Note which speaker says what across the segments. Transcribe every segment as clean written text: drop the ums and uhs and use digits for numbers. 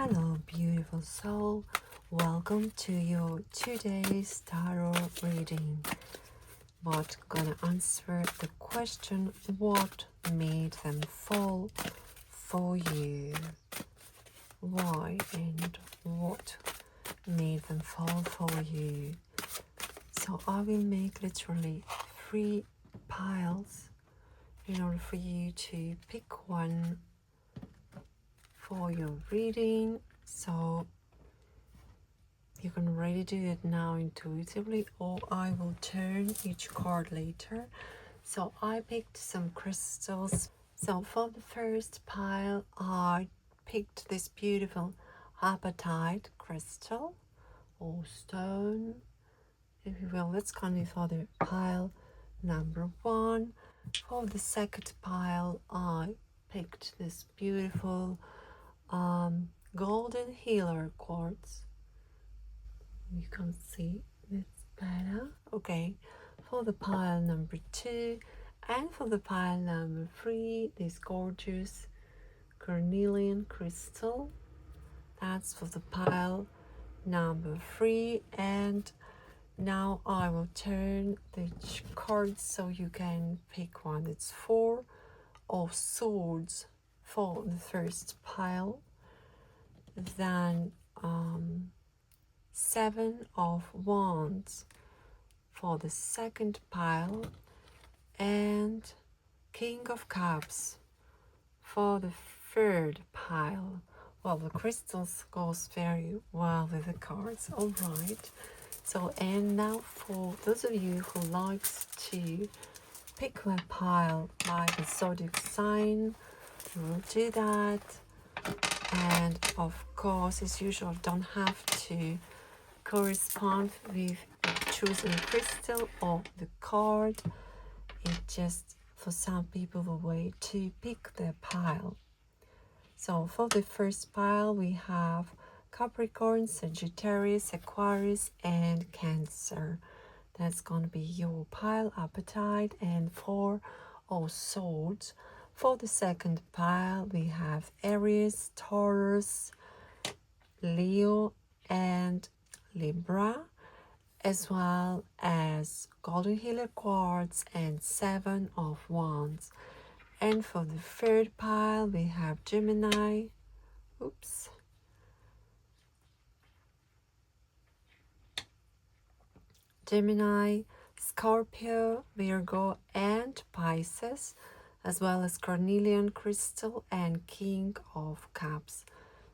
Speaker 1: Hello, beautiful soul. Welcome to your today's tarot reading. But gonna answer the question, what made them fall for you? Why and what made them fall for you? So I will make literally 3 piles in order for you to pick one for your reading. So you can really do it now intuitively, or I will turn each card later. So I picked some crystals. So for the first pile, I picked this beautiful apatite crystal or stone, if you will. Let's call it for the pile number 1. For the second pile, I picked this beautiful golden healer quartz. You can see it's better. Okay, for the pile number 2 and for the pile number 3, this gorgeous Carnelian crystal. That's for the pile number 3. And now I will turn the cards so you can pick one. It's 4 of swords for the first pile, then 7 of wands for the second pile, and King of Cups for the third pile. Well, the crystals goes very well with the cards. All right. So, and now for those of you who likes to pick a pile by the Zodiac sign, we'll do that. And of course, as usual, don't have to correspond with the chosen crystal or the card. It's just for some people a way to pick their pile. So for the first pile, we have Capricorn, Sagittarius, Aquarius, and Cancer. That's going to be your pile, Apatite, and 4 of Swords. For the second pile, we have Aries, Taurus, Leo, and Libra, as well as Golden Healer Quartz and 7 of Wands. And for the third pile, we have Gemini, Scorpio, Virgo, and Pisces, as well as Carnelian crystal and King of Cups.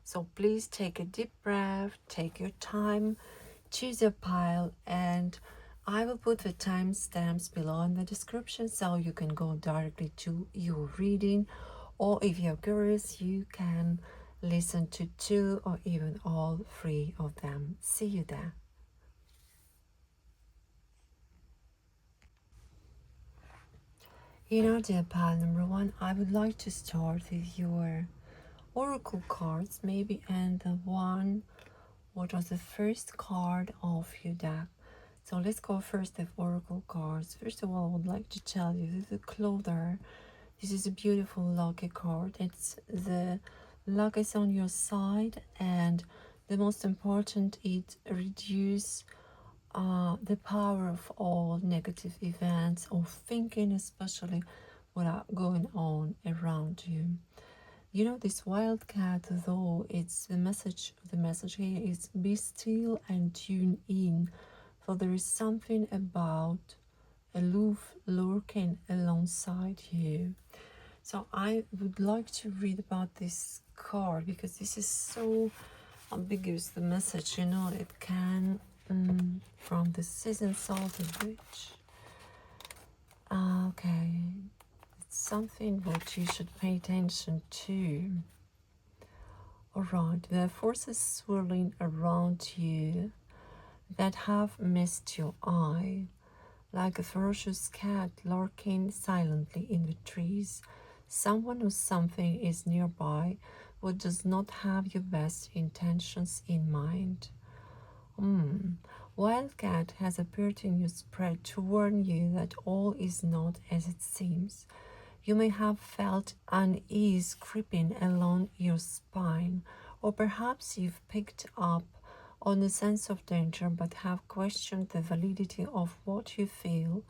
Speaker 1: So please take a deep breath, take your time, choose your pile, and I will put the timestamps below in the description so you can go directly to your reading, or if you're curious, you can listen to 2 or even all 3 of them. See you there. In our dear pile number 1, I would like to start with your oracle cards, maybe, and the one what was the first card of your deck. So let's go first with oracle cards. First of all, I would like to tell you that the clother, this is a beautiful lucky card. It's the luck is on your side, and the most important, it reduces the power of all negative events or thinking, especially what are going on around you. You know, this wildcat, though, it's the message here is be still and tune in. So there is something about aloof lurking alongside you. So I would like to read about this card because this is so ambiguous, the message, you know, it can from the season salted witch. Okay, it's something that you should pay attention to. Alright, there are forces swirling around you that have missed your eye, like a ferocious cat lurking silently in the trees. Someone or something is nearby who does not have your best intentions in mind. Wildcat has appeared in your spread to warn you that all is not as it seems. You may have felt unease creeping along your spine, Or perhaps you've picked up on a sense of danger but have questioned the validity of what you feel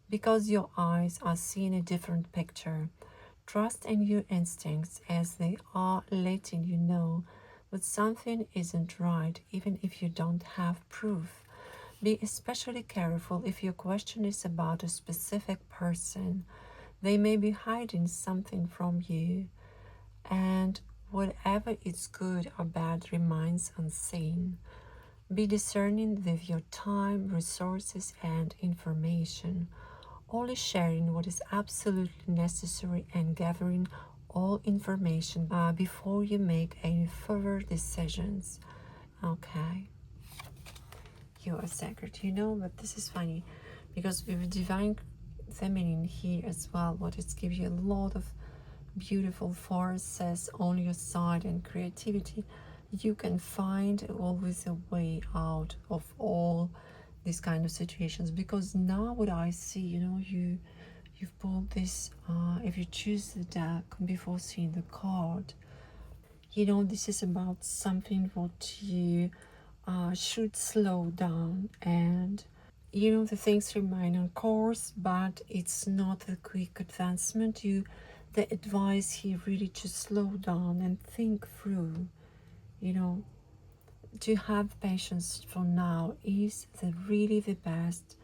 Speaker 1: because your eyes are seeing a different picture. Trust in your instincts as they are letting you know that something isn't right, even if you don't have proof. Be especially careful if your question is about a specific person. They may be hiding something from you, and whatever is good or bad remains unseen. Be discerning with your time, resources, and information, only sharing what is absolutely necessary and gathering all information before you make any further decisions. Okay, you are sacred, but this is funny because with divine feminine here as well, what it gives you a lot of beautiful forces on your side and creativity. You can find always a way out of all these kind of situations, because now what I see, you've pulled this, if you choose the deck before seeing the card, this is about something what you should slow down, and the things remain on course, but it's not a quick advancement. The advice here really to slow down and think through, to have patience for now is really the best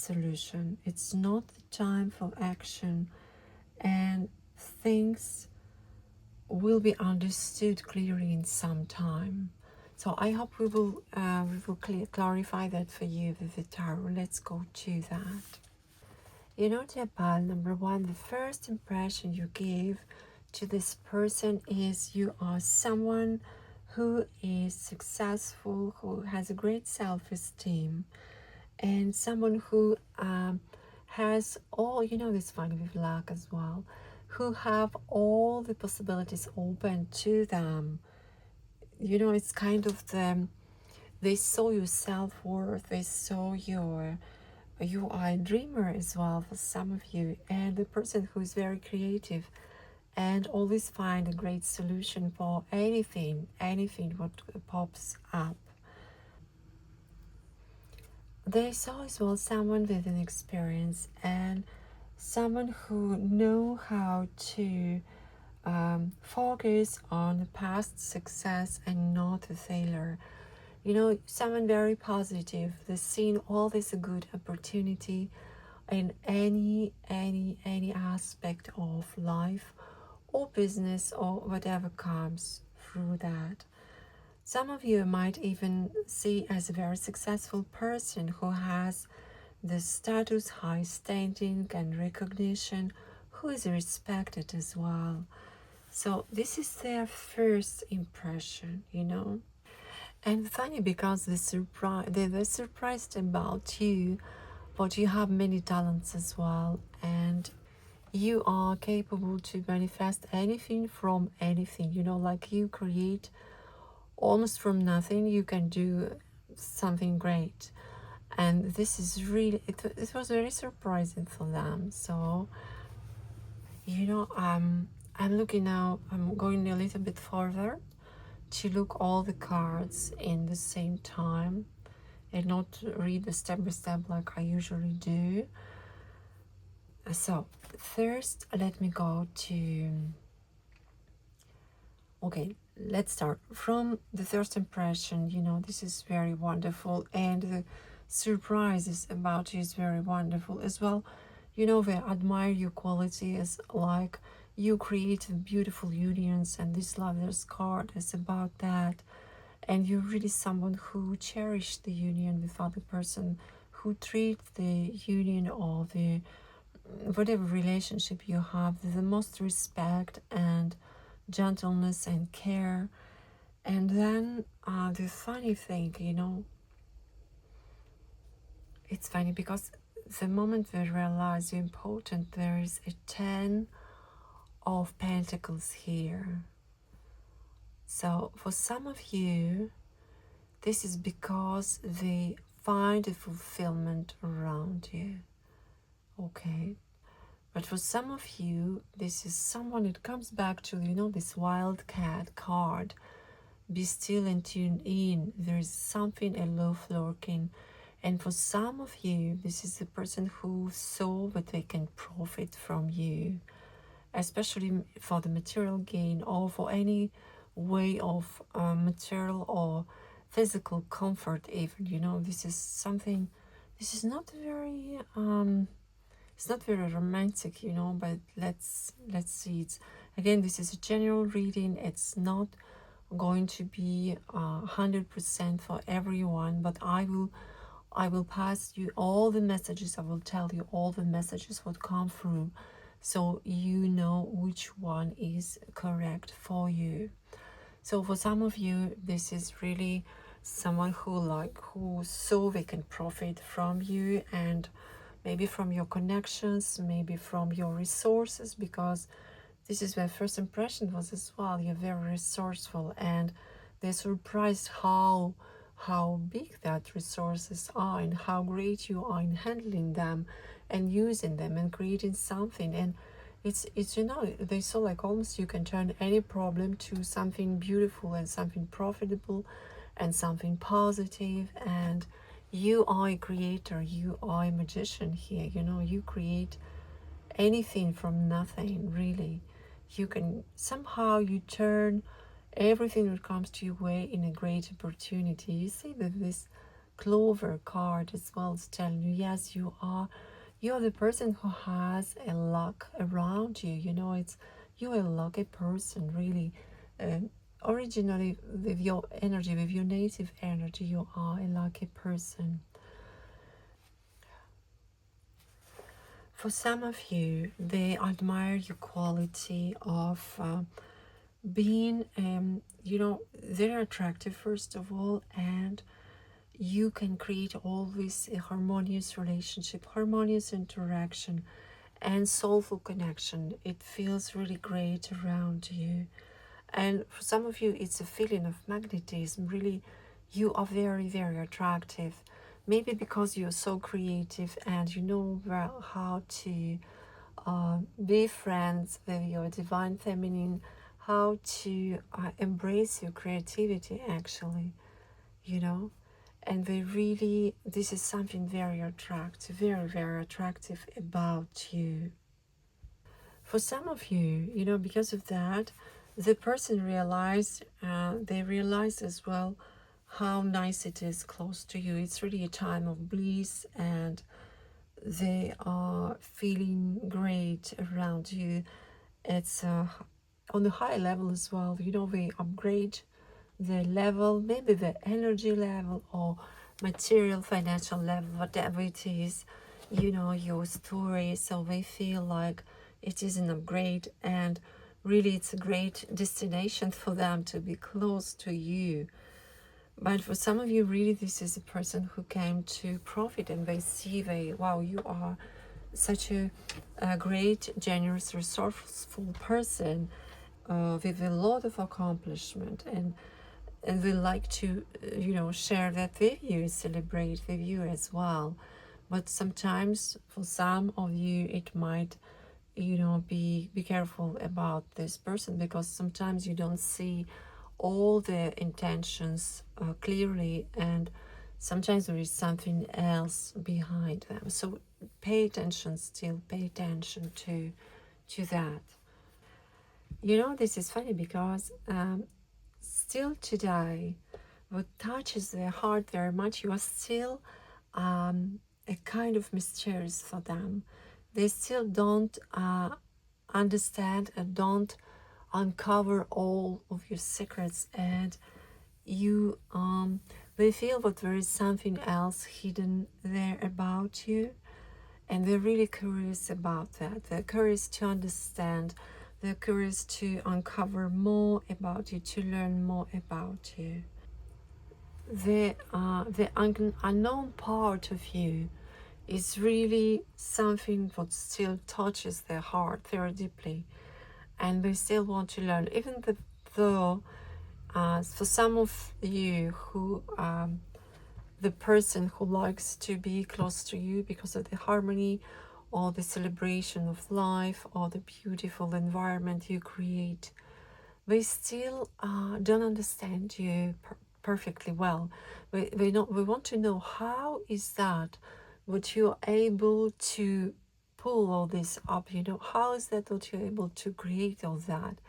Speaker 1: solution. It's not the time for action, and things will be understood clearly in some time. So I hope we will clarify that for you with the tarot. Let's go to that. Dear pal, number one, the first impression you give to this person is you are someone who is successful, who has a great self-esteem, and someone who has all, this fun with luck as well, who have all the possibilities open to them. It's kind of they saw your self-worth, they saw you are a dreamer as well for some of you, and the person who is very creative and always find a great solution for anything what pops up. They saw as well someone with an experience and someone who know how to focus on the past success and not a failure. Someone very positive. They've seen all this good opportunity in any aspect of life or business or whatever comes through that. Some of you might even see as a very successful person who has the status, high standing and recognition, who is respected as well. So this is their first impression, And funny because they're surprised about you, but you have many talents as well, and you are capable to manifest anything from anything, like you create almost from nothing, you can do something great. And this is really, it was very surprising for them. So, I'm looking now, I'm going a little bit further to look all the cards in the same time and not read the step by step like I usually do. So first let me go to, okay, let's start from the first impression. This is very wonderful, and the surprises about you is very wonderful as well. They admire your qualities, like you create beautiful unions, and this lover's card is about that. And you're really someone who cherish the union with other person, who treat the union or the whatever relationship you have with the most respect and gentleness and care. And then the funny thing, it's funny because the moment we realize you're important, there is a 10 of Pentacles here. So for some of you, this is because they find a fulfillment around you. Okay. But for some of you, this is someone, it comes back to, this wildcat card. Be still and tune in. There is something aloof lurking. And for some of you, this is the person who saw that they can profit from you, especially for the material gain or for any way of material or physical comfort even. This is something, this is not very it's not very romantic, but let's see. It's again, this is a general reading. It's not going to be 100% for everyone, but I will pass you all the messages. I will tell you all the messages what come through, so you know which one is correct for you. So for some of you, this is really someone who so they can profit from you, and maybe from your connections, maybe from your resources, because this is where first impression was as well. You're very resourceful, and they're surprised how big that resources are and how great you are in handling them and using them and creating something. And it's they saw like almost you can turn any problem to something beautiful and something profitable and something positive. And you are a creator, you are a magician here. You create anything from nothing, really. You can somehow you turn everything that comes to your way in a great opportunity. You see that this clover card as well is telling you, yes, you're the person who has a luck around you. You're a lucky person, really. Originally, with your energy, with your native energy, you are a lucky person. For some of you, they admire your quality of being, they're attractive, first of all, and you can create always a harmonious relationship, harmonious interaction, and soulful connection. It feels really great around you. And for some of you, it's a feeling of magnetism. Really, you are very, very attractive. Maybe because you're so creative and you know well how to be friends with your divine feminine, how to embrace your creativity, actually, you know. And this is something very attractive, very, very attractive about you. For some of you, because of that, the person they realized as well how nice it is close to you. It's really a time of bliss, and they are feeling great around you. It's on a high level as well. They upgrade the level, maybe the energy level or material, financial level, whatever it is, your story. So they feel like it is an upgrade, and really it's a great destination for them to be close to you. But for some of you, really, this is a person who came to profit, and they see wow, you are such a great, generous, resourceful person with a lot of accomplishment, and they like to, share that with you, celebrate with you as well. But sometimes, for some of you, it might, be careful about this person, because sometimes you don't see all the intentions clearly, and sometimes there is something else behind them. So pay attention, still pay attention to that. This is funny because still today, what touches their heart very much, you are still a kind of mysterious for them. They still don't understand and don't uncover all of your secrets, and you they feel that there is something else hidden there about you, and they're really curious about that. They're curious to understand. They're curious to uncover more about you, to learn more about you. The unknown part of you is really something that still touches their heart very deeply, and they still want to learn, even though for some of you who the person who likes to be close to you because of the harmony or the celebration of life or the beautiful environment you create, we still don't understand you perfectly well. We want to know how is that what you're able to pull all this up, how is that what you're able to create all that?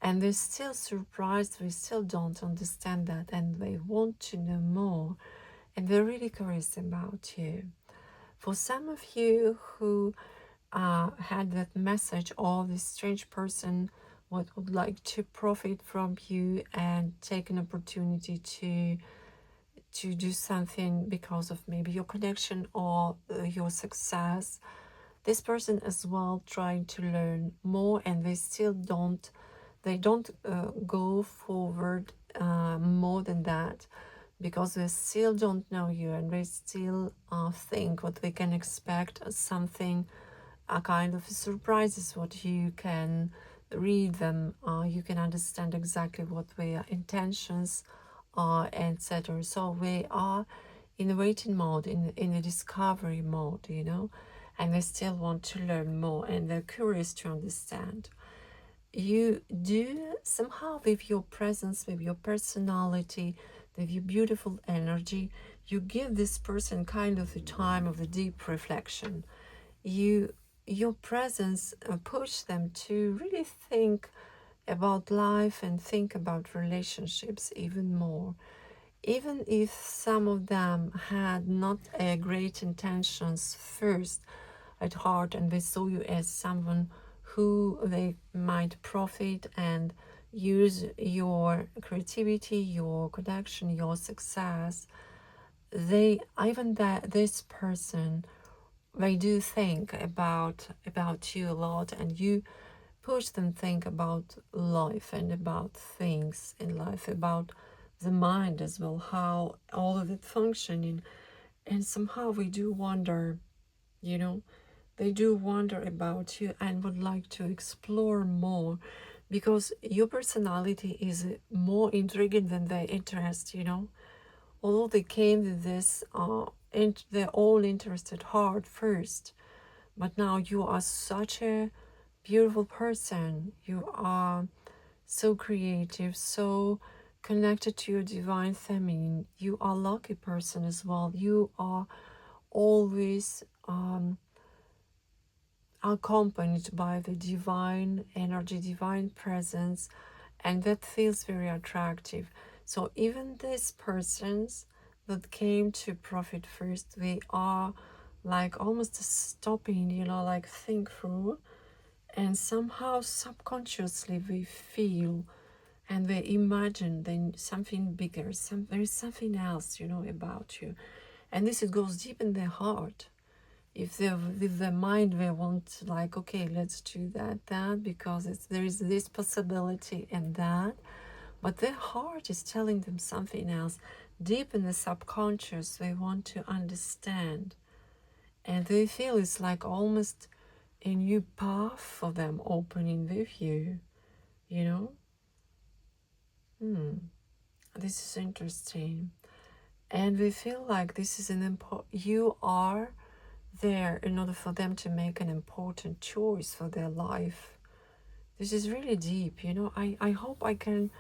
Speaker 1: And they're still surprised, we still don't understand that, and they want to know more, and they're really curious about you. For some of you who had that message, or this strange person would like to profit from you and take an opportunity to do something because of maybe your connection or your success, this person as well trying to learn more, and they don't go forward more than that, because they still don't know you, and they still think what they can expect as something, a kind of a surprise is what you can read them, you can understand exactly what their intentions are, etc. So we are in the waiting mode, in the discovery mode, and they still want to learn more, and they're curious to understand. You do somehow, with your presence, with your personality, with your beautiful energy, you give this person kind of a time of a deep reflection. Your presence push them to really think about life and think about relationships even more, even if some of them had not a great intentions first at heart, and they saw you as someone who they might profit and use your creativity, your connection, your success. They, even that this person, they do think about you a lot, and you push them think about life and about things in life, about the mind as well, how all of it functioning. And somehow we do wonder, you know they do wonder about you and would like to explore more, because your personality is more intriguing than their interest. Although they came with this they're all interested hard first, but now you are such a beautiful person. You are so creative, so connected to your divine feminine. You are a lucky person as well. You are always accompanied by the divine energy, divine presence, and that feels very attractive. So even these persons that came to profit first, they are like almost stopping, like think through, and somehow subconsciously they feel and they imagine then something bigger, there is something else, about you. And this, it goes deep in their heart. If they, with their mind, they want, like, okay, let's do that because there is this possibility and that, but their heart is telling them something else. Deep in the subconscious, they want to understand, and they feel it's like almost a new path for them opening with you. you know this is interesting, and they feel like this is you are there in order for them to make an important choice for their life. This is really deep. I hope I can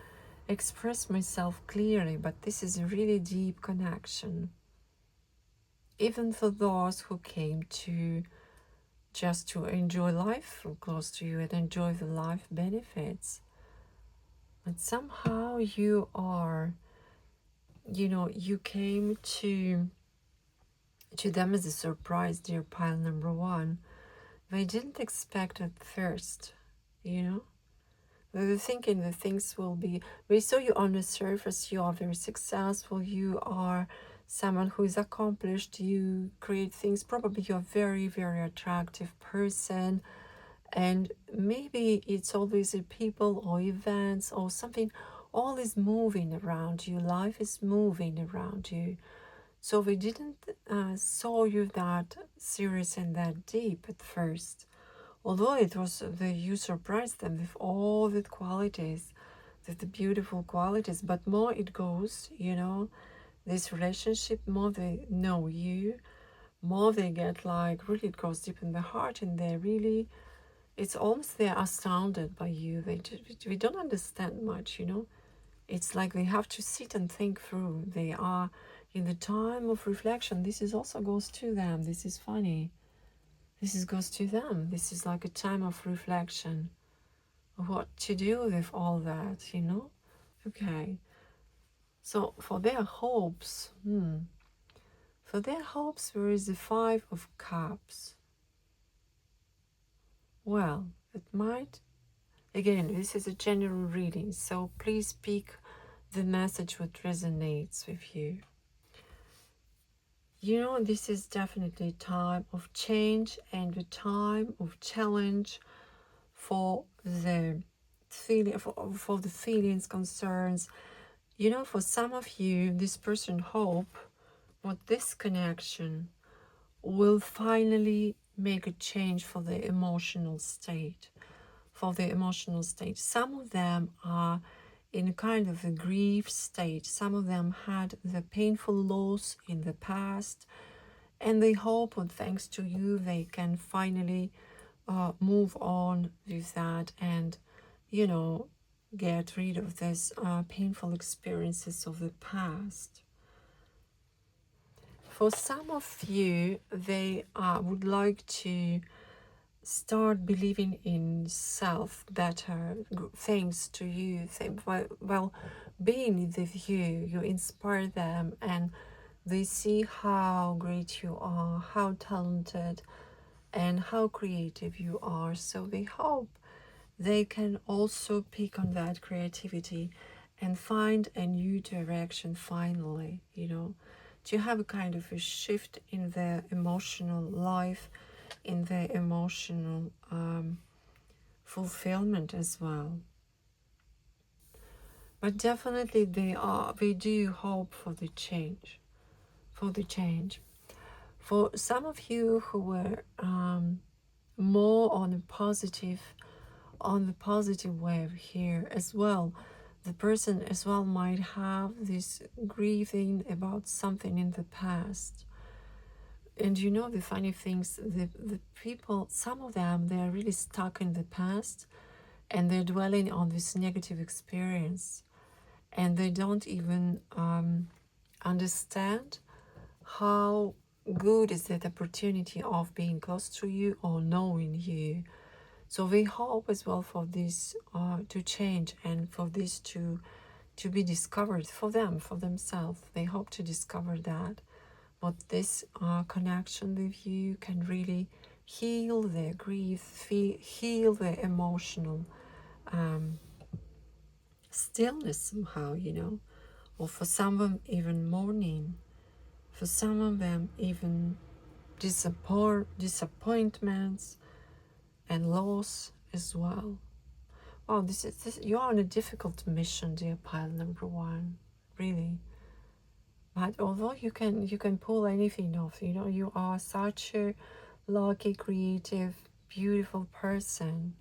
Speaker 1: express myself clearly, but this is a really deep connection. Even for those who came to just to enjoy life close to you and enjoy the life benefits. But somehow you came to them as a surprise, dear pile number one. They didn't expect at first, you know. They were thinking that things will be. We saw you on the surface. You are very successful. You are someone who is accomplished. You create things. Probably you're a very, very attractive person. And maybe it's always a people or events or something. All is moving around you. Life is moving around you. So we didn't saw you that serious and that deep at first. Although you surprised them with all the qualities, with the beautiful qualities, but more it goes, this relationship, more they know you, more they get like, really it goes deep in the heart, and they really It's almost they're astounded by you. We don't understand much, you know. It's like they have to sit and think through. They are in the time of reflection. This is also goes to them. This is funny. This is goes to them. This is like a time of reflection. What to do with all that, you know? Okay. So for their hopes, for their hopes, there is the Five of Cups. Well, it might, again, this is a general reading, so please pick the message that resonates with you. You know, this is definitely a time of change and a time of challenge for the feeling, for the feelings, concerns. You know, for some of you, this person hope what this connection will finally make a change for the emotional state. For the emotional state, some of them are in kind of a grief state. Some of them had the painful loss in the past, and they hope that thanks to you they can finally move on with that and, you know, get rid of these painful experiences of the past. For some of you, they would like to start believing in self better thanks to you. Well, being with you, you inspire them and they see how great you are, how talented and how creative you are. So they hope they can also pick on that creativity and find a new direction finally, you know, to have a kind of a shift in their emotional life, in their emotional fulfillment as well. But definitely they do hope for the change, for the change. For some of you who were more on the positive wave here as well, the person as well might have this grieving about something in the past. And you know the funny things, the people, some of them, they are really stuck in the past and they're dwelling on this negative experience and they don't even understand how good is that opportunity of being close to you or knowing you. So they hope as well for this to change and for this to be discovered for them, for themselves. They hope to discover that what this connection with you can really heal their grief, heal their emotional stillness somehow, you know. Or for some of them even mourning, for some of them even disappointments and loss as well. Wow, this you are on a difficult mission, dear pile number one, really. But although you can pull anything off, you know, you are such a lucky, creative, beautiful person.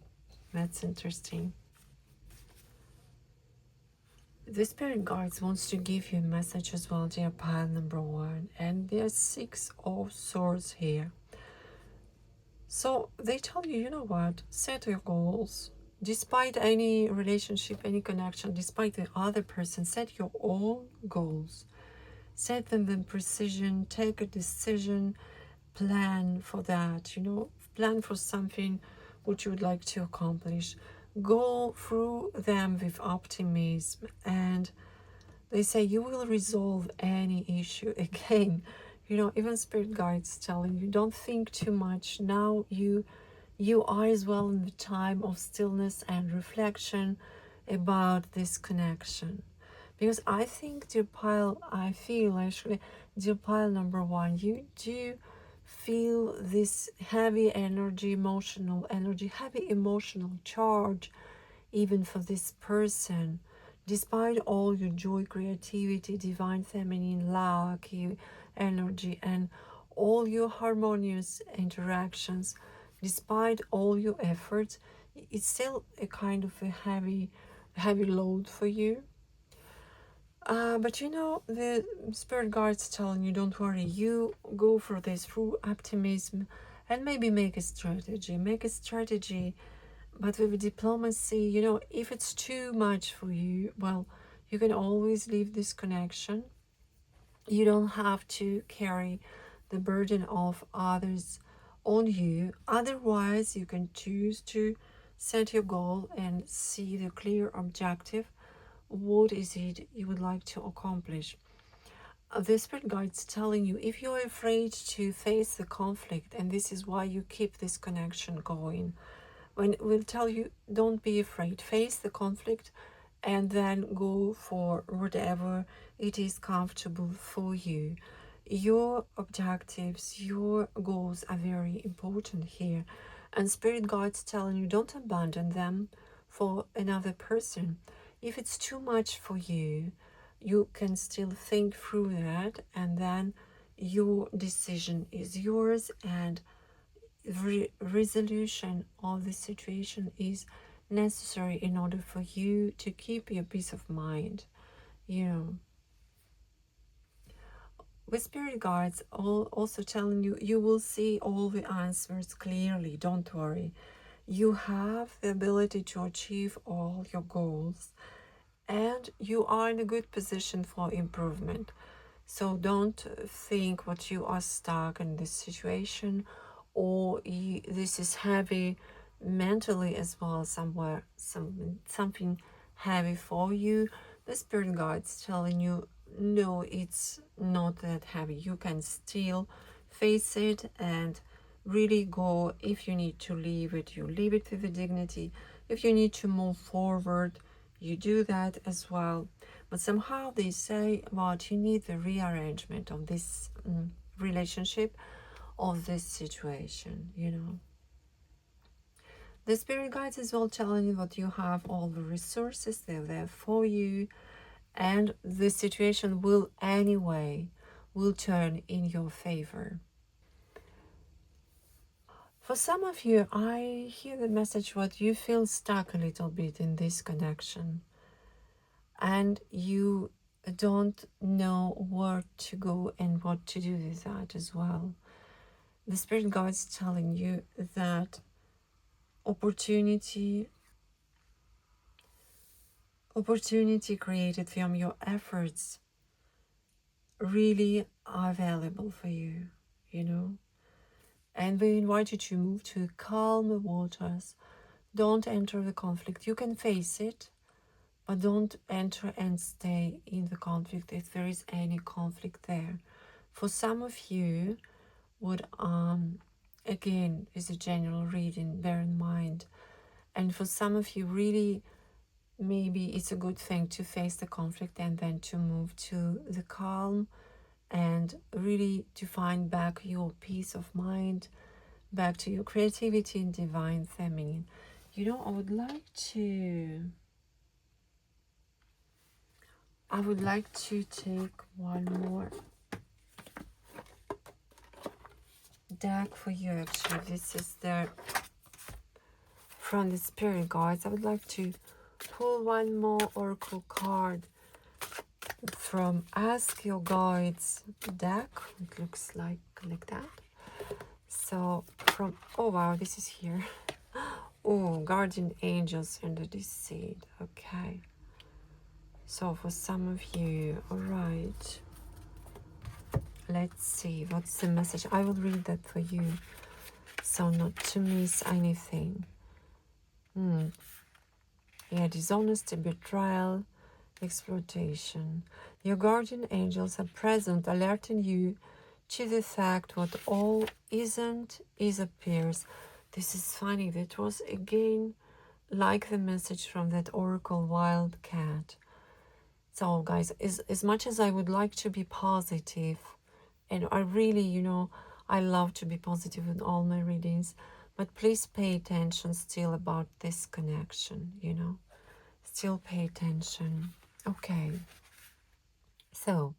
Speaker 1: That's interesting. The spirit guides wants to give you a message as well, dear pile number one, and there's 6 of swords here. So they tell you, you know what, set your goals. Despite any relationship, any connection, despite the other person, set your own goals. Set them in precision, take a decision, plan for that, you know, plan for something which you would like to accomplish. Go through them with optimism, and they say you will resolve any issue. Again, you know, even spirit guides telling you don't think too much. Now you are as well in the time of stillness and reflection about this connection. Because I think, dear pile, I feel actually, dear pile number one, you do feel this heavy energy, emotional energy, heavy emotional charge, even for this person. Despite all your joy, creativity, divine feminine, lucky energy, and all your harmonious interactions, despite all your efforts, it's still a kind of a heavy load for you. But you know, the spirit guides telling you, don't worry, you go for this through optimism And maybe make a strategy, but with diplomacy, you know, if it's too much for you, well, you can always leave this connection. You don't have to carry the burden of others on you. Otherwise, you can choose to set your goal and see the clear objective. What is it you would like to accomplish? The spirit guides telling you if you're afraid to face the conflict, and this is why you keep this connection going, when we'll tell you don't be afraid, face the conflict, and then go for whatever it is comfortable for you. Your objectives, your goals are very important here, and spirit guides telling you don't abandon them for another person. If it's too much for you, you can still think through that, and then your decision is yours, and resolution of the situation is necessary in order for you to keep your peace of mind. You know, with spirit guides also telling you, you will see all the answers clearly. Don't worry, you have the ability to achieve all your goals, and you are in a good position for improvement. So don't think what you are stuck in this situation, or this is heavy mentally as well, somewhere, something heavy for you. The spirit guides telling you, no, it's not that heavy. You can still face it and really go. If you need to leave it, you leave it with the dignity. If you need to move forward, you do that as well. But somehow they say, what you need the rearrangement of this relationship, of this situation, you know. The spirit guides as well telling you that you have all the resources, they're there for you, and the situation will anyway will turn in your favor. For some of you, I hear the message what you feel stuck a little bit in this connection, and you don't know where to go and what to do with that as well. The spirit guides telling you that opportunity created from your efforts really are available for you, you know. And we invite you to move to calm waters. Don't enter the conflict. You can face it, but don't enter and stay in the conflict if there is any conflict there. For some of you, would again is a general reading, bear in mind. And for some of you, really, maybe it's a good thing to face the conflict and then to move to the calm and really to find back your peace of mind, back to your creativity and divine feminine. You know, I would like to take one more deck for you. Actually, this is the from the spirit guides. I would like to pull one more oracle card from Ask Your Guides deck. It looks like that. So from, oh wow, this is here. Oh, guardian angels under this seed. Okay. So for some of you, all right. Let's see, what's the message? I will read that for you, so not to miss anything. Yeah, dishonesty, betrayal, exploitation. Your guardian angels are present, alerting you to the fact what all isn't is appears. This is funny. That was again like the message from that oracle wildcat. So guys, as much as I would like to be positive, and I really, you know, I love to be positive in all my readings, but please pay attention still about this connection, you know. Still pay attention. Okay. So,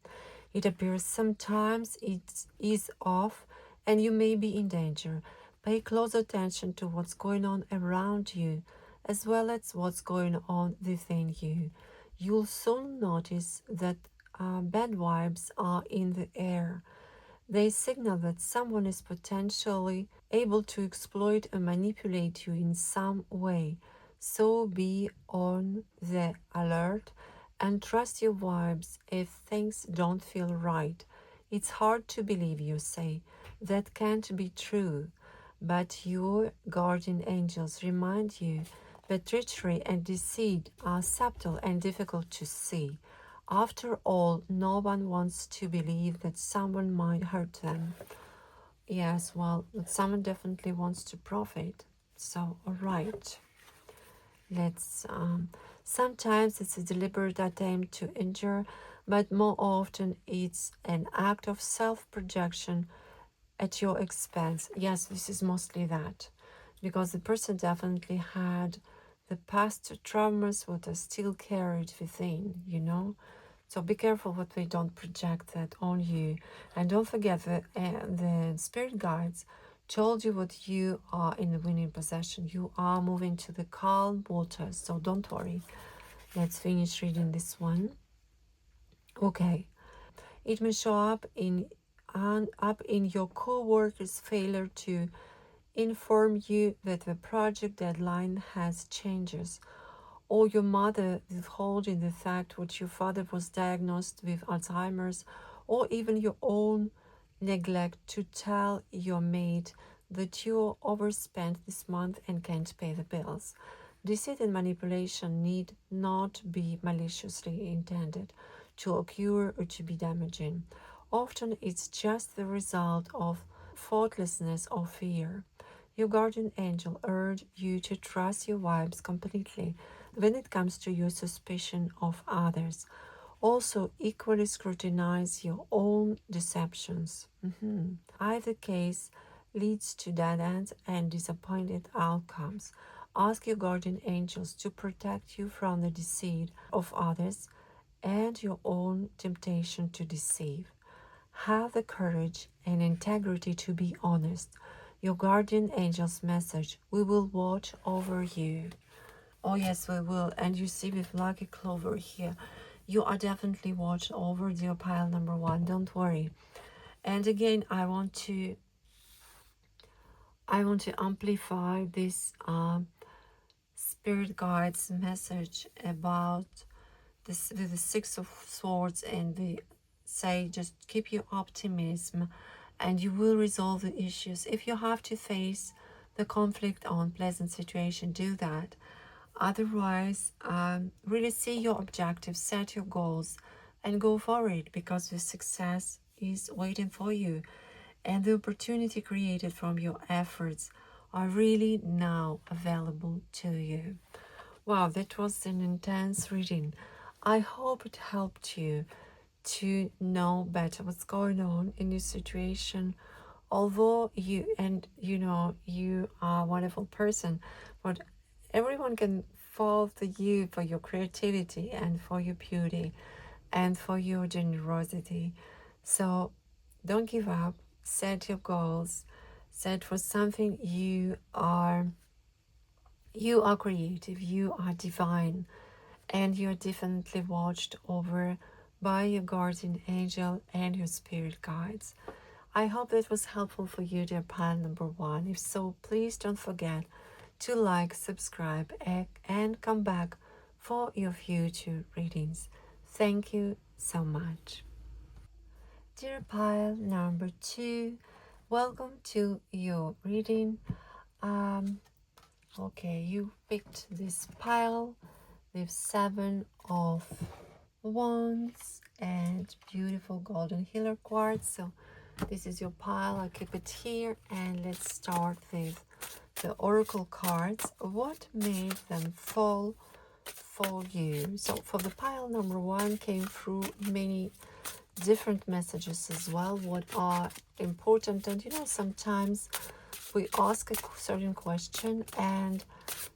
Speaker 1: it appears sometimes it is off and you may be in danger. Pay close attention to what's going on around you, as well as what's going on within you. You'll soon notice that bad vibes are in the air. They signal that someone is potentially able to exploit and manipulate you in some way. So be on the alert and trust your vibes if things don't feel right. It's hard to believe, you say. That can't be true. But your guardian angels remind you that treachery and deceit are subtle and difficult to see. After all, no one wants to believe that someone might hurt them. Yes, well, someone definitely wants to profit. So, all right, let's. Sometimes it's a deliberate attempt to injure, but more often it's an act of self projection at your expense. Yes, this is mostly that, because the person definitely had the past traumas what are still carried within, you know. So be careful what they don't project that on you, and don't forget that the spirit guides told you what you are in the winning possession. You are moving to the calm waters, so don't worry. Let's finish reading this one. Okay. It may show up in your co-worker's failure to inform you that the project deadline has changes, or your mother withholding the fact that your father was diagnosed with Alzheimer's, or even your own neglect to tell your maid that you overspent this month and can't pay the bills. Deceit and manipulation need not be maliciously intended to occur or to be damaging. Often it's just the result of thoughtlessness or fear. Your guardian angel urge you to trust your vibes completely when it comes to your suspicion of others. Also, equally scrutinize your own deceptions. Either case leads to dead ends and disappointed outcomes. Ask your guardian angels to protect you from the deceit of others and your own temptation to deceive. Have the courage and integrity to be honest. Your guardian angel's message: we will watch over you. Oh, yes, we will. And you see, with Lucky Clover here, you are definitely watched over, dear pile number one. Don't worry. And again, I want to amplify this spirit guides message about this with the Six of Swords, and the say just keep your optimism and you will resolve the issues. If you have to face the conflict or unpleasant situation, do that. Otherwise, really see your objectives, set your goals, and go for it, because the success is waiting for you. And the opportunity created from your efforts are really now available to you. Wow, that was an intense reading. I hope it helped you to know better what's going on in your situation. Although you are a wonderful person, but everyone can fall to you for your creativity and for your beauty and for your generosity. So don't give up. Set your goals. Set for something. You are creative, you are divine, and you're definitely watched over by your guardian angel and your spirit guides. I hope that was helpful for you, dear pile number one. If so, please don't forget to like, subscribe, and come back for your future readings. Thank you so much. Dear pile number two, welcome to your reading. Okay, you picked this pile with 7 of Wands and beautiful golden healer quartz. So this is your pile. I'll keep it here, and let's start with the oracle cards. What made them fall for you? So for the pile number one, came through many different messages as well, what are important. And sometimes we ask a certain question, and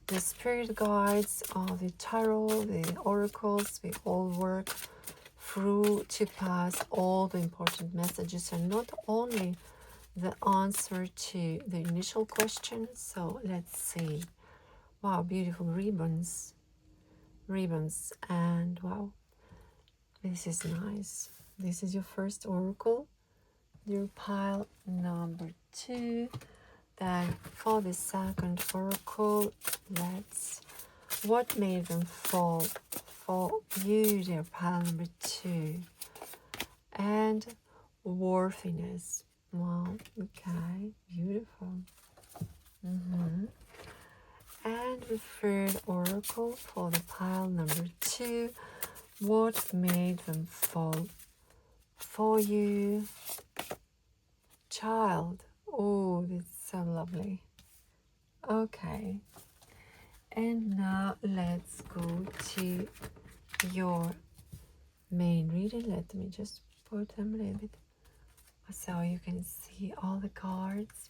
Speaker 1: the spirit guides, the tarot, the oracles, we all work through to pass all the important messages, and not only the answer to the initial question. So let's see. Wow, beautiful ribbons, and wow, this is nice. This is your first oracle. your pile number 2. Then for the second oracle, let's what made them fall for you, dear pile number 2. And worthiness. Well, okay, beautiful. And the third oracle for the pile number 2, what made them fall for you, child? Oh, that's so lovely. Okay, and now let's go to your main reading. Let me just put them a little bit so you can see all the cards.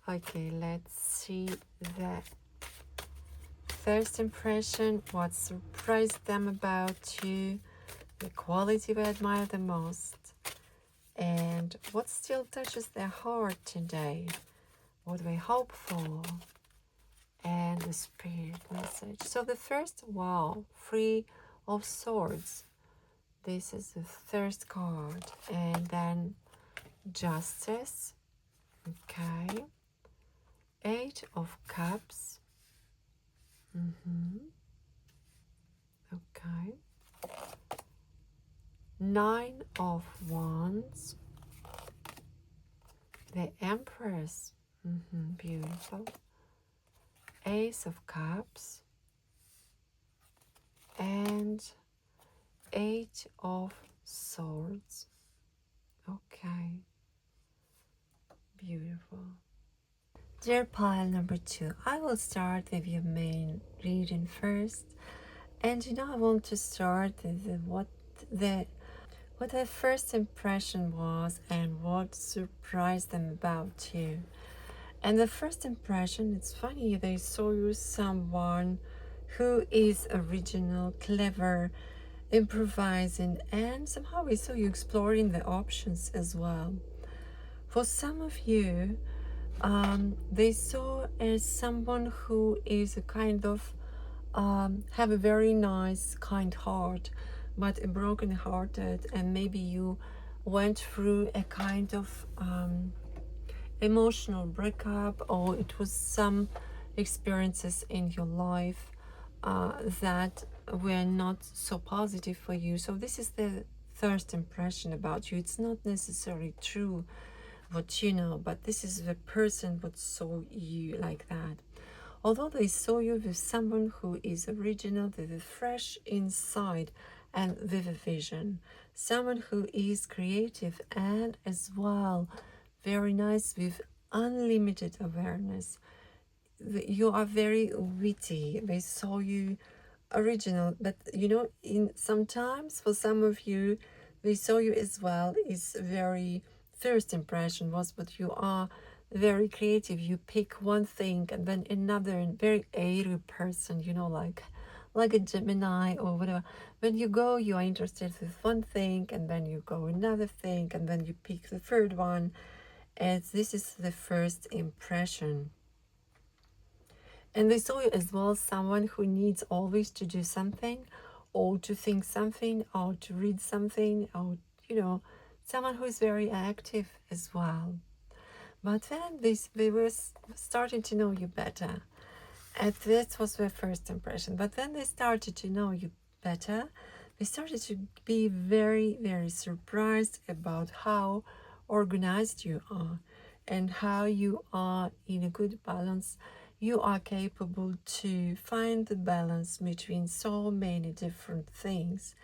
Speaker 1: Okay, let's see the first impression, what surprised them about you, the quality they admire the most, and what still touches their heart today, what they hope for, and the spirit message. So the first, wow, 3 of Swords. This is the first card. And then Justice. Okay. 8 of Cups. Okay. 9 of Wands. The Empress. Beautiful. Ace of Cups. And 8 of Swords. Okay. Beautiful. Dear pile number 2, I will start with your main reading first. And I want to start with what the first impression was and what surprised them about you. And the first impression, it's funny, they saw you someone who is original, clever, improvising, and somehow we saw you exploring the options as well. For some of you, they saw as someone who is a kind of have a very nice, kind heart, but a broken hearted, and maybe you went through a kind of emotional breakup, or it was some experiences in your life that were not so positive for you. So this is the first impression about you. It's not necessarily true what you know, but this is the person what saw you like that. Although they saw you with someone who is original, with a fresh inside and with a vision, someone who is creative and as well very nice with unlimited awareness. You are very witty. They saw you original, but in sometimes for some of you, they saw you as well is very first impression was, but you are very creative. You pick one thing and then another, and very airy person, like a Gemini or whatever. When you go, you are interested with one thing, and then you go another thing, and then you pick the third one. As this is the first impression. And they saw you as well someone who needs always to do something, or to think something, or to read something, or someone who is very active as well. But then they were starting to know you better. And this was their first impression. But then they started to know you better. They started to be very, very surprised about how organized you are and how you are in a good balance. You are capable to find the balance between so many different things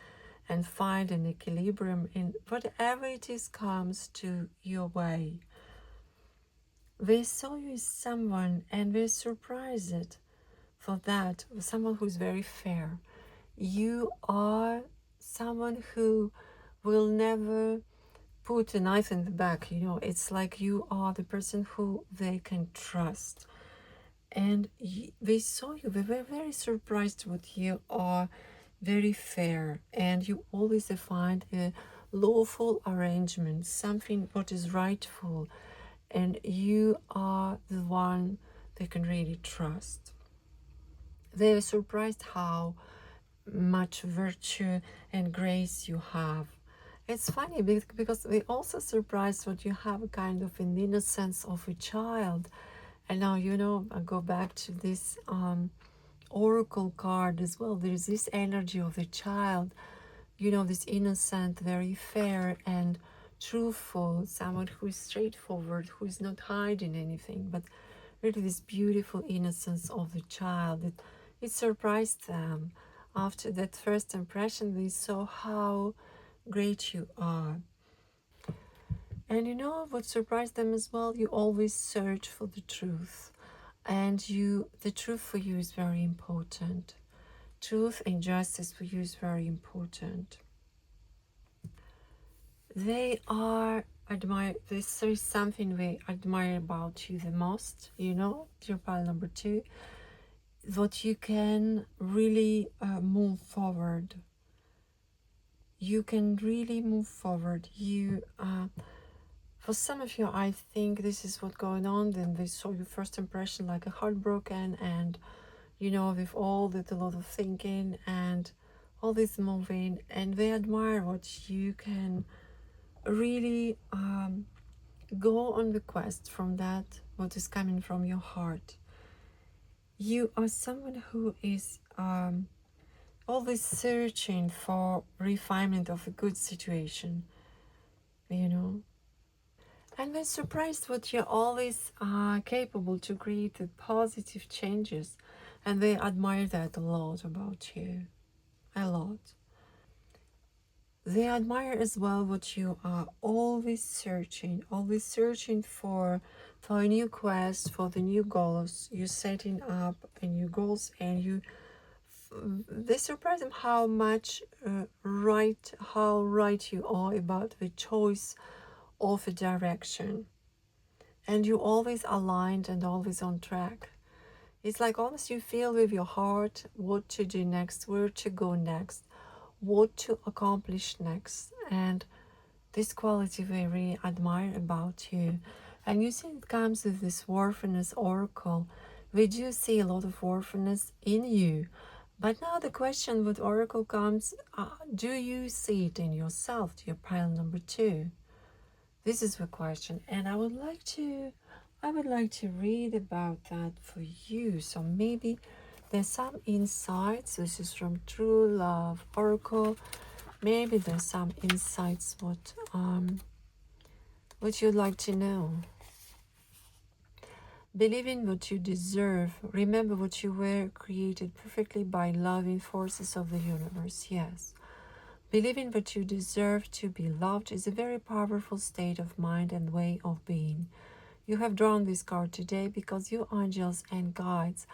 Speaker 1: and find an equilibrium in whatever it is comes to your way. They saw you as someone and were surprised for that, someone who's very fair. You are someone who will never put a knife in the back, it's like you are the person who they can trust. And they saw you, they were very surprised with you are very fair, and you always find a lawful arrangement, something what is rightful, and you are the one they can really trust. They are surprised how much virtue and grace you have, It's funny because they also surprised what you have a kind of an innocence of a child. And now, I go back to this oracle card as well. There's this energy of the child, this innocent, very fair and truthful, someone who is straightforward, who is not hiding anything, but really this beautiful innocence of the child. It surprised them. After that first impression, they saw how great you are. And what surprised them as well? You always search for the truth. And the truth for you is very important. Truth and justice for you is very important. They are admire. This is something they admire about you the most. Dear pile number 2, that you can really move forward. You can really move forward. For some of you, I think this is what's going on. Then they saw your first impression like a heartbroken, and with all that, a lot of thinking and all this moving, and they admire what you can really go on the quest from that, what is coming from your heart. You are someone who is always searching for refinement of a good situation, And they're surprised what you're always capable to create the positive changes. And they admire that a lot about you. A lot. They admire as well what you are always searching for a new quest, for the new goals. You're setting up a new goals, and they surprise them how much how right you are about the choice of a direction. And you're always aligned and always on track. It's like almost you feel with your heart what to do next, where to go next, what to accomplish next. And this quality they really admire about you. And you see it comes with this worthiness oracle. We do see a lot of worthiness in you. But now the question with oracle comes, do you see it in yourself, dear pile number 2? This is the question, and I would like to read about that for you. So maybe there's some insights. This is from True Love Oracle. Maybe there's some insights what you'd like to know. Believe in what you deserve. Remember what you were created perfectly by loving forces of the universe. Yes. Believing that you deserve to be loved is a very powerful state of mind and way of being. You have drawn this card today because your angels and guides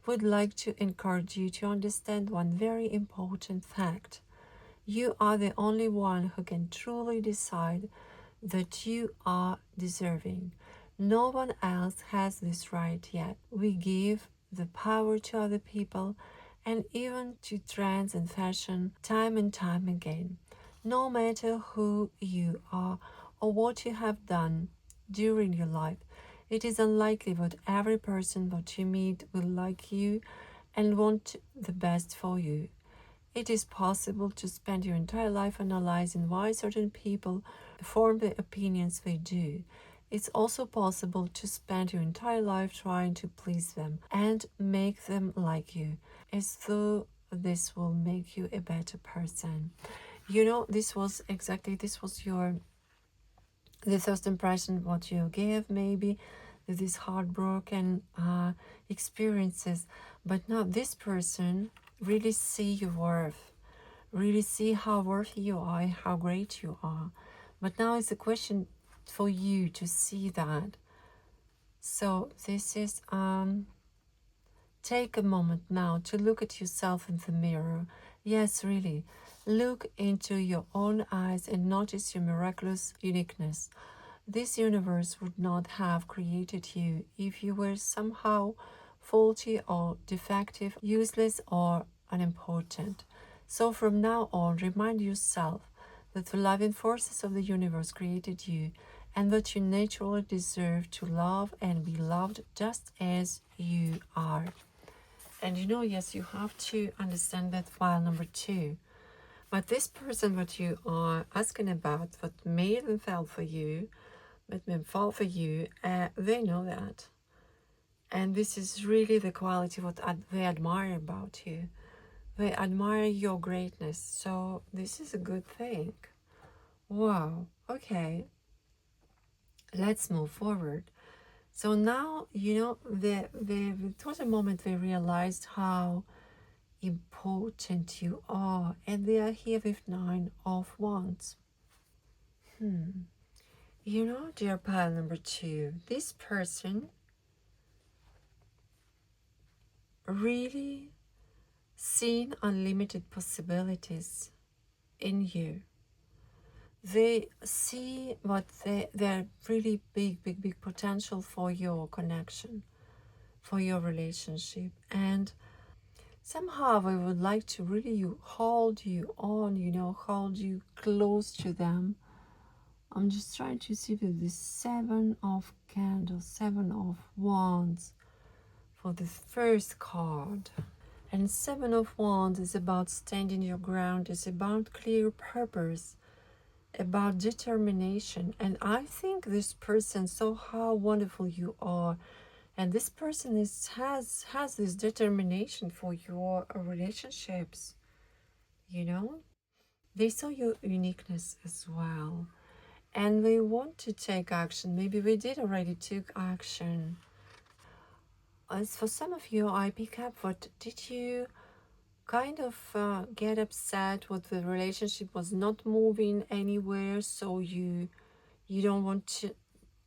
Speaker 1: would like to encourage you to understand one very important fact. You are the only one who can truly decide that you are deserving. No one else has this right yet. We give the power to other people and even to trends and fashion time and time again. No matter who you are or what you have done during your life, it is unlikely that every person that you meet will like you and want the best for you. It is possible to spend your entire life analyzing why certain people form the opinions they do. It's also possible to spend your entire life trying to please them and make them like you, as though this will make you a better person. This was the first impression what you gave, maybe these heartbroken experiences. But now this person really see your worth, really see how worthy you are, how great you are. But now it's a question for you to see that. So this is take a moment now to look at yourself in the mirror. Yes, really. Look into your own eyes and notice your miraculous uniqueness. This universe would not have created you if you were somehow faulty or defective, useless or unimportant. So from now on, remind yourself that the loving forces of the universe created you and that you naturally deserve to love and be loved just as you are. And yes, you have to understand that file number 2. But this person, what you are asking about, what made them fall for you, made them fall for you, they know that. And this is really the quality what they admire about you. They admire your greatness. So this is a good thing. Wow. Okay. Let's move forward. So now, you know, it was a moment they realized how important you are. And they are here with 9 of Wands. You know, dear pile number 2, this person really seen unlimited possibilities in you. They see what they're really big potential for your connection, for your relationship. And somehow I would like to really hold you on, you know, hold you close to them. I'm just trying to see with the 7 of candles, 7 of wands for the first card. And 7 of wands is about standing your ground, it's about clear purpose, about determination. And I think this person saw how wonderful you are, and this person has this determination for your relationships, you know. They saw your uniqueness as well, and they want to take action. Maybe they did already took action. As for some of you, I pick up, what did you kind of get upset with the relationship was not moving anywhere, so you don't want to,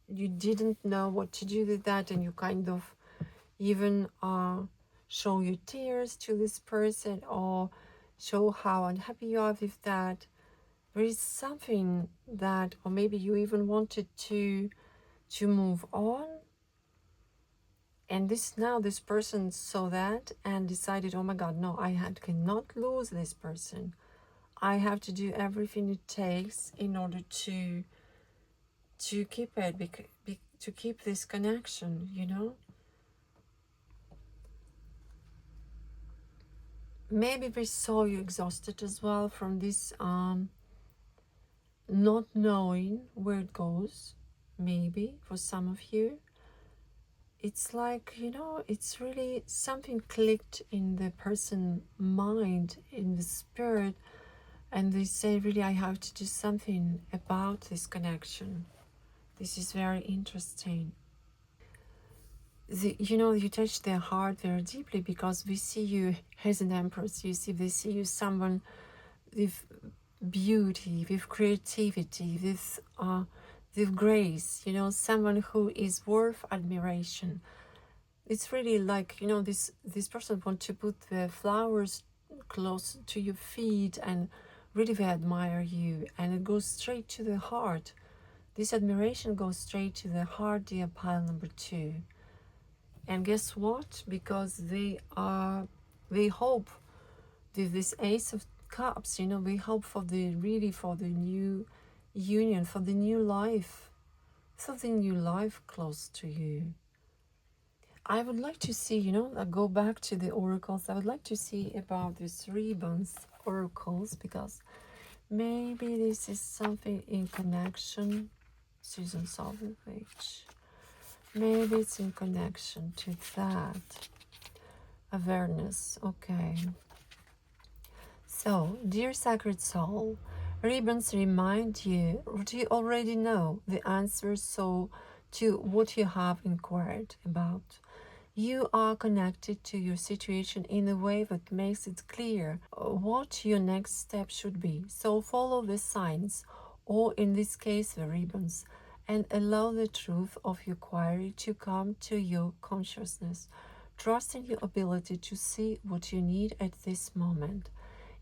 Speaker 1: you didn't know what to do with that, and you kind of even show your tears to this person or show how unhappy you are with that. There is something that, or maybe you even wanted to move on, and this person saw that and decided, oh my god, no, cannot lose this person. I have to do everything it takes in order to keep it, to keep this connection, you know. Maybe they saw you exhausted as well from this not knowing where it goes. Maybe for some of you it's like, you know, it's really something clicked in the person mind, in the spirit, and they say, really, I have to do something about this connection. This is very interesting. You know, you touch their heart very deeply, because we see you as an empress. You see, they see you someone with beauty, with creativity, with grace, you know, someone who is worth admiration. It's really like, you know, this person wants to put the flowers close to your feet, and really they admire you, and it goes straight to the heart. This admiration goes straight to the heart, dear pile number 2. And guess what? Because they hope with this Ace of Cups, you know, we hope for the new union, for the new life, something new life close to you. I would like to see, you know, I go back to the oracles. I would like to see about these ribbons oracles, because maybe this is something in connection. Susan Solvich. Maybe it's in connection to that awareness. Okay. So, dear sacred soul, ribbons remind you what you already know, the answers so to what you have inquired about. You are connected to your situation in a way that makes it clear what your next step should be. So follow the signs, or in this case the ribbons, and allow the truth of your query to come to your consciousness. Trust in your ability to see what you need at this moment.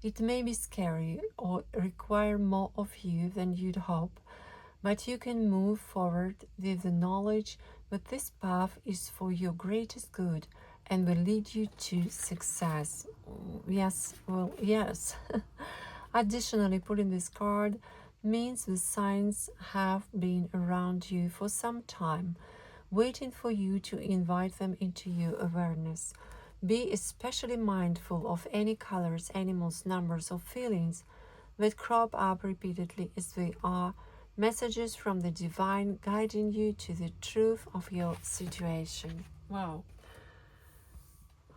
Speaker 1: It may be scary or require more of you than you'd hope, but you can move forward with the knowledge that this path is for your greatest good and will lead you to success. Yes, well, yes. Additionally, pulling this card means the signs have been around you for some time, waiting for you to invite them into your awareness. Be especially mindful of any colors, animals, numbers, or feelings that crop up repeatedly as they are messages from the divine guiding you to the truth of your situation. Wow.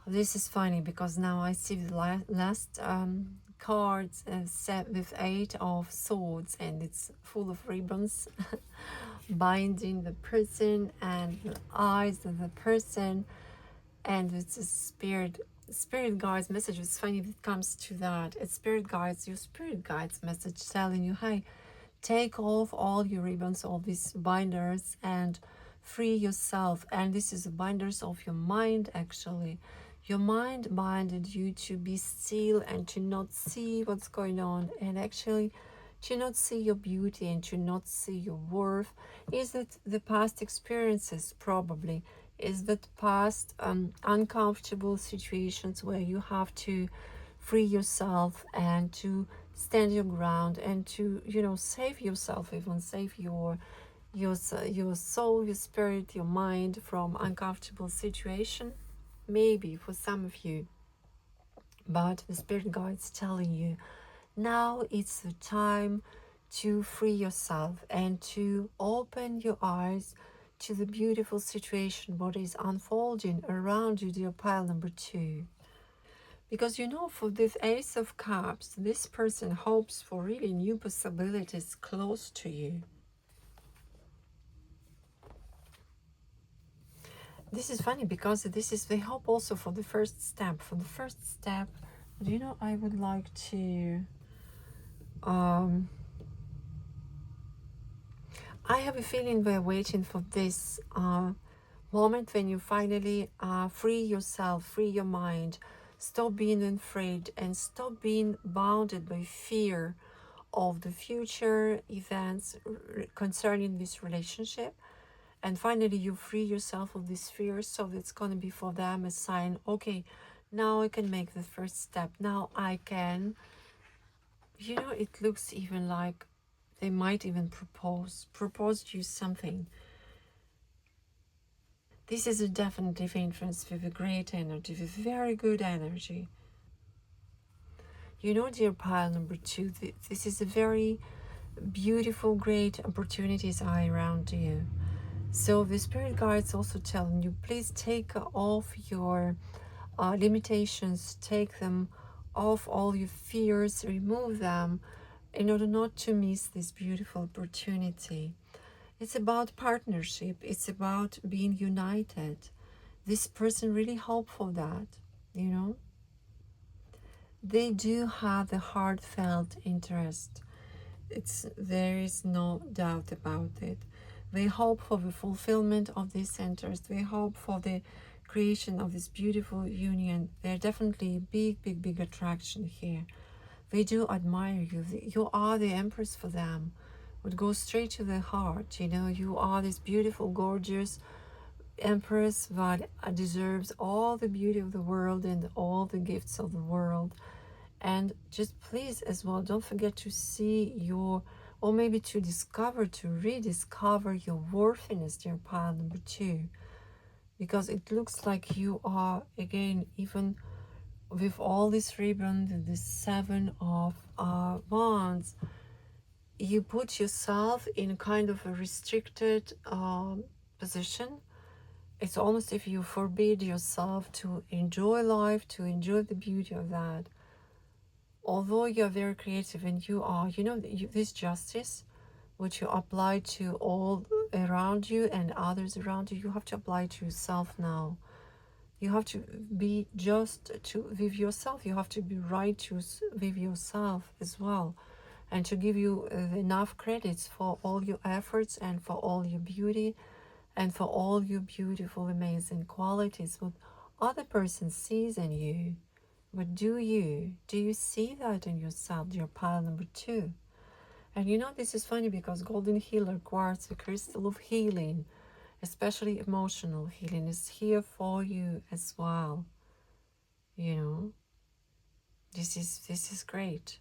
Speaker 1: This is funny because now I see the last cards set with 8 of swords, and it's full of ribbons binding the person and the eyes of the person, and it's a spirit guides message. It's funny if it comes to that. It's spirit guides, your spirit guides message telling you, hey, take off all your ribbons, all these binders, and free yourself. And this is the binders of your mind, actually. Your mind binded you to be still and to not see what's going on, and actually to not see your beauty and to not see your worth. Is that the past experiences, probably? Is that past uncomfortable situations where you have to free yourself and to stand your ground and to, you know, save yourself, even save your soul, your spirit, your mind from uncomfortable situation? Maybe for some of you, but the spirit guides telling you now it's the time to free yourself and to open your eyes to the beautiful situation what is unfolding around you, dear pile number 2. Because you know, for this Ace of Cups, this person hopes for really new possibilities close to you. This is funny because this is the hope also for the first step. For the first step, do you know, I would like to I have a feeling we're waiting for this moment when you finally free yourself, free your mind, stop being afraid and stop being bounded by fear of the future events concerning this relationship. And finally you free yourself of this fear, so it's going to be for them a sign, okay, now I can make the first step, now I can, you know, it looks even like they might even propose to you something. This is a definitive entrance with a great energy, with very good energy. You know, dear pile number 2, this is a very beautiful, great opportunities are around you. So the spirit guides also telling you, please take off your limitations, take them off, all your fears, remove them in order not to miss this beautiful opportunity. It's about partnership. It's about being united. This person really hope for that, you know. They do have the heartfelt interest. There is no doubt about it. They hope for the fulfillment of this interest. They hope for the creation of this beautiful union. They're definitely big attraction here. They do admire you. You are the empress for them. Would go straight to the heart. You know, you are this beautiful, gorgeous empress that deserves all the beauty of the world and all the gifts of the world. And just please as well, don't forget to see your, or maybe to discover, to rediscover your worthiness, dear pile number 2. Because it looks like you are, again, even with all this ribbon, the 7 of wands, you put yourself in kind of a restricted position. It's almost if you forbid yourself to enjoy life, to enjoy the beauty of that. Although you're very creative and you are, you know, this justice, which you apply to all around you and others around you, you have to apply to yourself now. You have to be just with yourself. You have to be righteous with yourself as well. And to give you enough credits for all your efforts and for all your beauty and for all your beautiful, amazing qualities, what other person sees in you. But do you see that in yourself, dear pile number 2? And you know, this is funny because golden healer quartz, the crystal of healing, especially emotional healing, is here for you as well. You know, this is great.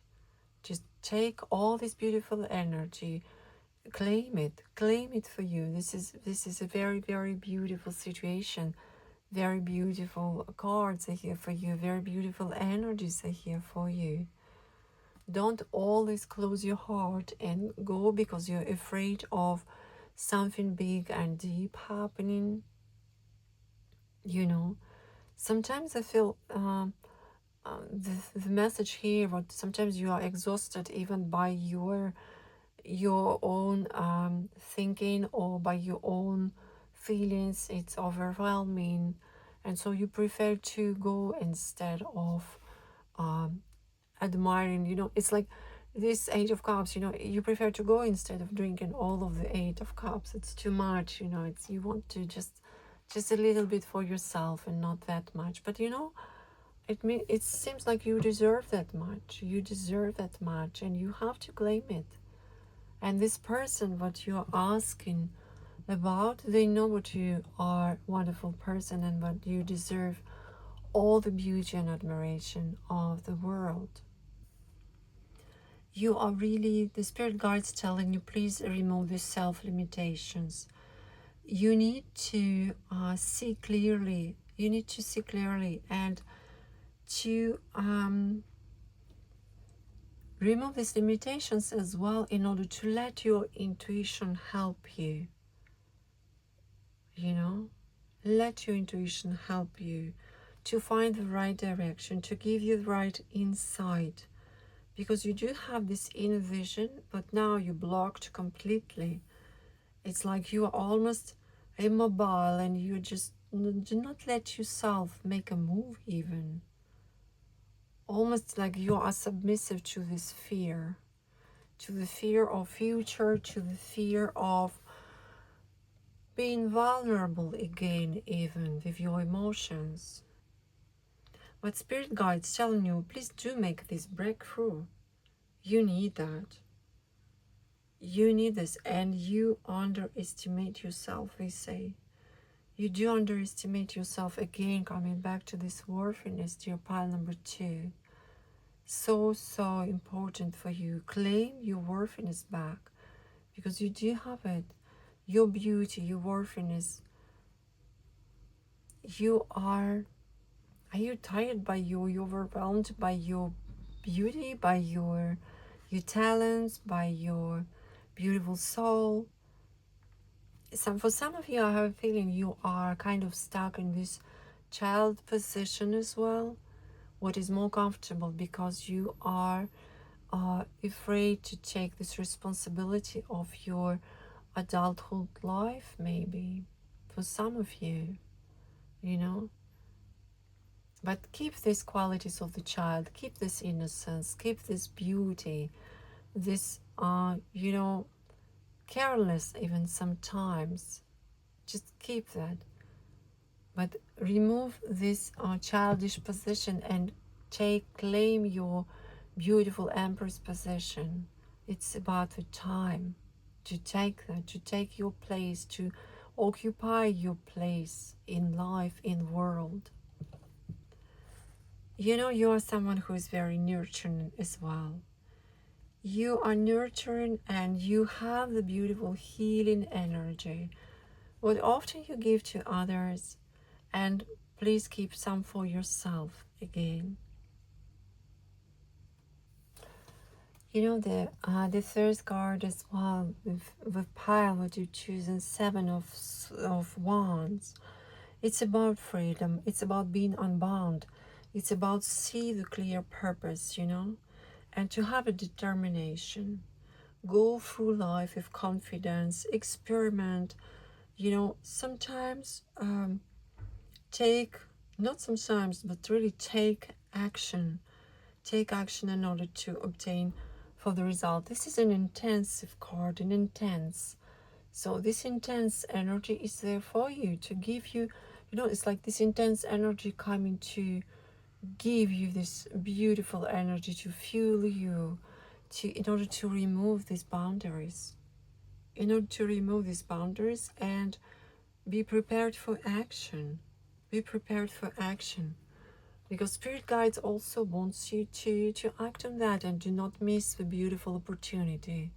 Speaker 1: Just take all this beautiful energy, claim it for you. This is a very beautiful situation. Very beautiful cards are here for you. Very beautiful energies are here for you. Don't always close your heart and go because you're afraid of something big and deep happening. You know, sometimes I feel the message here, but sometimes you are exhausted even by your own thinking or by your own feelings. It's overwhelming, and so you prefer to go instead of um, admiring. You know, it's like this Eight of Cups, you know, you prefer to go instead of drinking all of the Eight of Cups. It's too much, you know. It's, you want to just a little bit for yourself and not that much. But you know, it seems like you deserve that much. You deserve that much, and you have to claim it. And this person, what you're asking about, they know what you are, wonderful person, and what you deserve, all the beauty and admiration of the world. You are really, the spirit guides telling you, please remove the self-limitations. You need to see clearly. You need to see clearly and to remove these limitations as well, in order to let your intuition help you. You know, let your intuition help you to find the right direction, to give you the right insight, because you do have this inner vision, but now you're blocked completely. It's like you are almost immobile, and you just do not let yourself make a move even. Almost like you are submissive to this fear, to the fear of future, to the fear of being vulnerable again, even with your emotions. But spirit guides telling you, please do make this breakthrough. You need that. You need this, and you underestimate yourself, we say. You do underestimate yourself again, coming back to this worthiness, to your pile number 2. So important for you. Claim your worthiness back, because you do have it. Your beauty, your worthiness. You are you tired by you overwhelmed by your beauty, by your talents, by your beautiful soul? For some of you, I have a feeling you are kind of stuck in this child position as well, what is more comfortable, because you are afraid to take this responsibility of your adulthood life, maybe, for some of you, you know. But keep these qualities of the child, keep this innocence, keep this beauty, this, you know, careless even sometimes. Just keep that. But remove this childish position and claim your beautiful Empress position. It's about the time to take that, to take your place, to occupy your place in life, in the world. You know, you are someone who is very nurturing as well. You are nurturing, and you have the beautiful healing energy. What often you give to others, and please keep some for yourself again. You know, the third card as well, with pile what you choose, and 7 of Wands. It's about freedom. It's about being unbound. It's about see the clear purpose, you know, and to have a determination. Go through life with confidence. Experiment. You know, sometimes not sometimes, but really take action. Take action in order to obtain for the result. This is an intensive card, an intense. So this intense energy is there for you, to give you, you know, it's like this intense energy coming to give you this beautiful energy, to fuel you, in order to remove these boundaries. In order to remove these boundaries and be prepared for action. Be prepared for action. Because spirit guides also wants you to act on that, and do not miss the beautiful opportunity.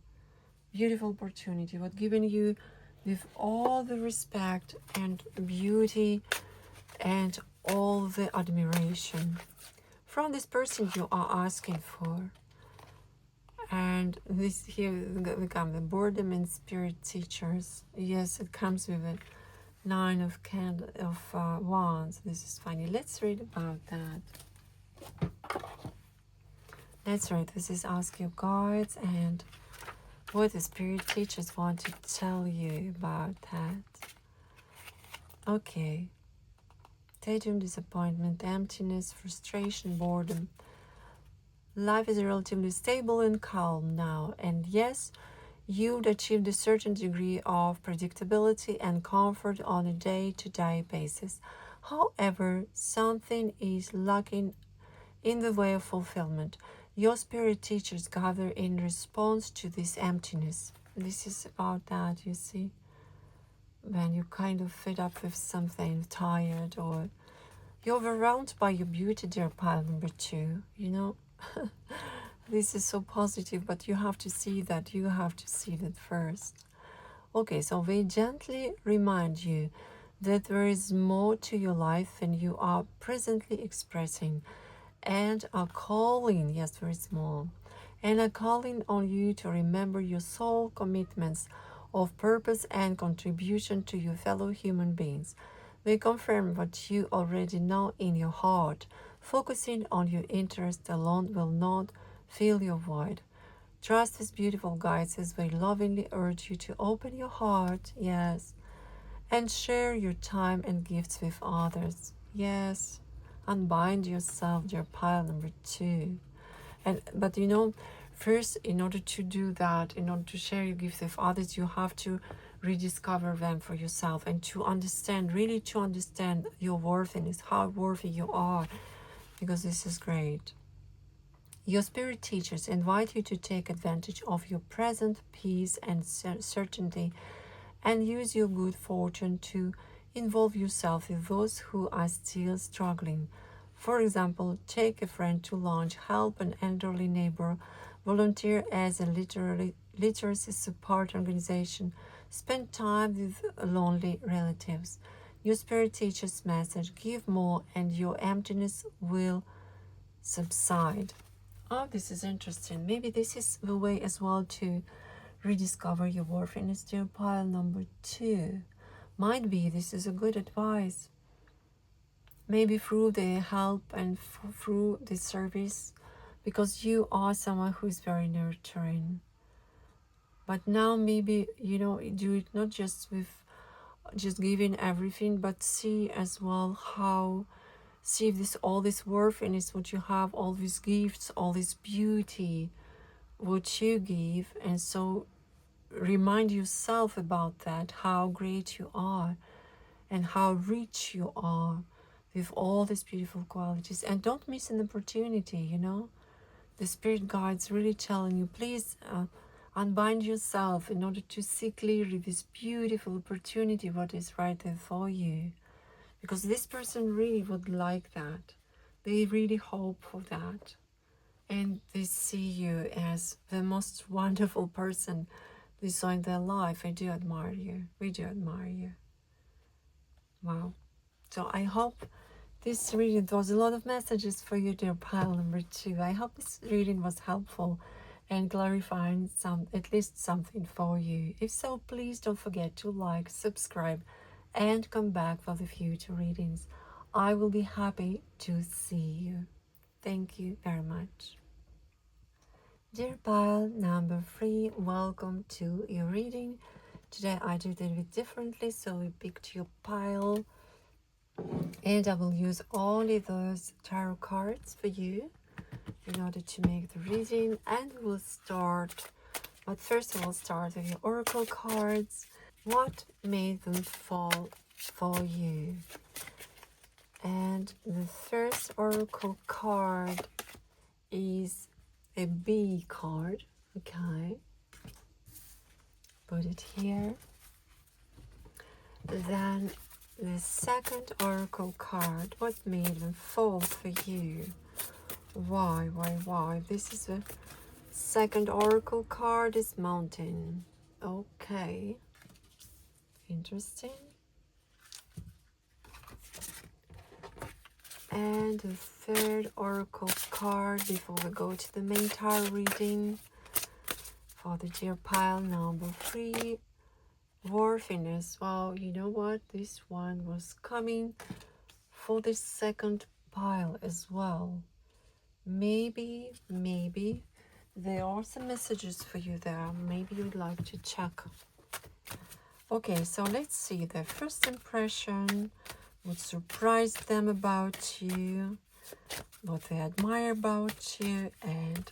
Speaker 1: Beautiful opportunity, what given you with all the respect and beauty and all the admiration from this person you are asking for. And this here we come the boredom and spirit teachers. Yes, it comes with a 9 of wands. This is funny. Let's read about that. Let's read. This is ask your guides and what the spirit teachers want to tell you about that. Okay. Daydream, disappointment, emptiness, frustration, boredom. Life is relatively stable and calm now, and yes, you've achieved a certain degree of predictability and comfort on a day-to-day basis. However, something is lacking in the way of fulfillment. Your spirit teachers gather in response to this emptiness. This is about that, you see. When you're kind of fed up with something, tired, or you're overwhelmed by your beauty, dear pile number 2, you know. This is so positive, but you have to see that. You have to see that first. Okay, so we gently remind you that there is more to your life than you are presently expressing, and are calling, yes, there is more, and are calling on you to remember your soul commitments of purpose and contribution to your fellow human beings. We confirm what you already know in your heart. Focusing on your interest alone will not fill your void. Trust these beautiful guides as they lovingly urge you to open your heart, yes, and share your time and gifts with others. Yes, unbind yourself, dear pile number 2. But you know, first, in order to do that, in order to share your gifts with others, you have to rediscover them for yourself and to understand, really to understand your worthiness, how worthy you are, because this is great. Your spirit teachers invite you to take advantage of your present peace and certainty and use your good fortune to involve yourself with those who are still struggling. For example, take a friend to lunch, help an elderly neighbor, volunteer as a literacy support organization, spend time with lonely relatives. Your spirit teacher's message, give more and your emptiness will subside. Oh, this is interesting. Maybe this is the way as well to rediscover your worthiness, dear pile number 2. Might be this is a good advice. Maybe through the help and through the service, because you are someone who is very nurturing. But now maybe, you know, do it not just with just giving everything, but see as well how, see this, all this worthiness, what you have, all these gifts, all this beauty, what you give, and so remind yourself about that, how great you are and how rich you are with all these beautiful qualities. And don't miss an opportunity, you know. The spirit guides really telling you, please unbind yourself in order to see clearly this beautiful opportunity, what is right there for you. Because this person really would like that. They really hope for that. And they see you as the most wonderful person they saw in their life. I do admire you. We do admire you. Wow. So I hope this reading, there was a lot of messages for you, dear pile number 2. I hope this reading was helpful and clarifying at least something for you. If so, please don't forget to like, subscribe, and come back for the future readings. I will be happy to see you. Thank you very much. Dear pile number 3, welcome to your reading. Today I did it a bit differently, so we picked your pile. And I will use only those tarot cards for you in order to make the reading. And we will start, but first I will start with your oracle cards. What made them fall for you? And the first oracle card is a bee card. Okay. Put it here. Then the second oracle card, what made them fall for you? Why? This is the second oracle card, is mountain. Okay. Interesting. And the third oracle card before we go to the main tarot reading. For the dear pile number 3, worthiness. Well, you know what? This one was coming for the second pile as well. Maybe there are some messages for you there. Maybe you'd like to check. Okay, so let's see. The first impression, what surprised them about you, what they admire about you, and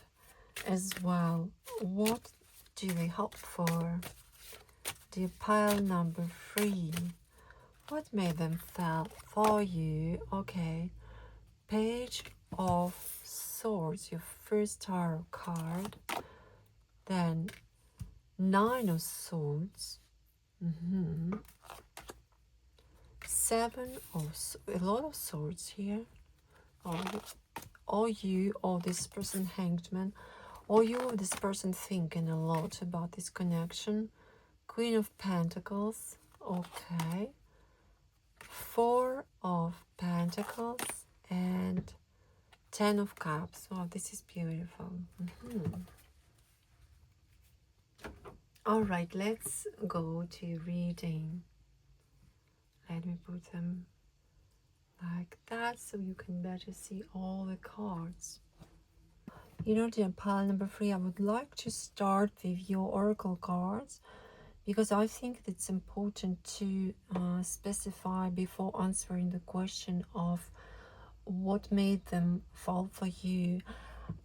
Speaker 1: as well, what do they hope for? The pile number 3. What made them feel for you? Okay. Page of Swords, your first tarot card. Then 9 of Swords. 7 of a lot of swords here. Or you or this person, Hanged Man, or you or this person thinking a lot about this connection. Queen of Pentacles. Okay. 4 of Pentacles and 10 of Cups. Oh, this is beautiful. All right, let's go to reading. Let me put them like that so you can better see all the cards. You know, dear pile number 3, I would like to start with your oracle cards because I think it's important to specify before answering the question of what made them fall for you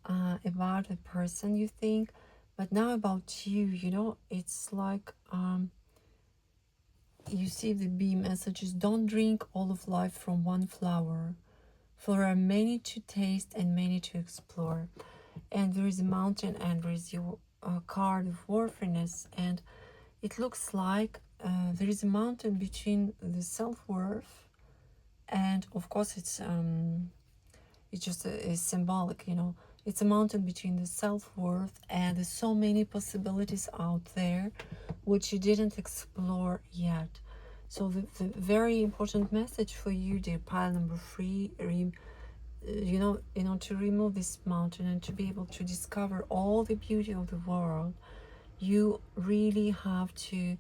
Speaker 1: about the person you think. But now about you, you know, it's like you see the bee messages. Don't drink all of life from one flower, for there are many to taste and many to explore. And there is a mountain, and there is your card of worthiness, and it looks like there is a mountain between the self-worth, and of course it's just a symbolic, you know. It's a mountain between the self-worth and there's so many possibilities out there which you didn't explore yet. So the very important message for you, dear pile number 3, you know, to remove this mountain and to be able to discover all the beauty of the world, you really have to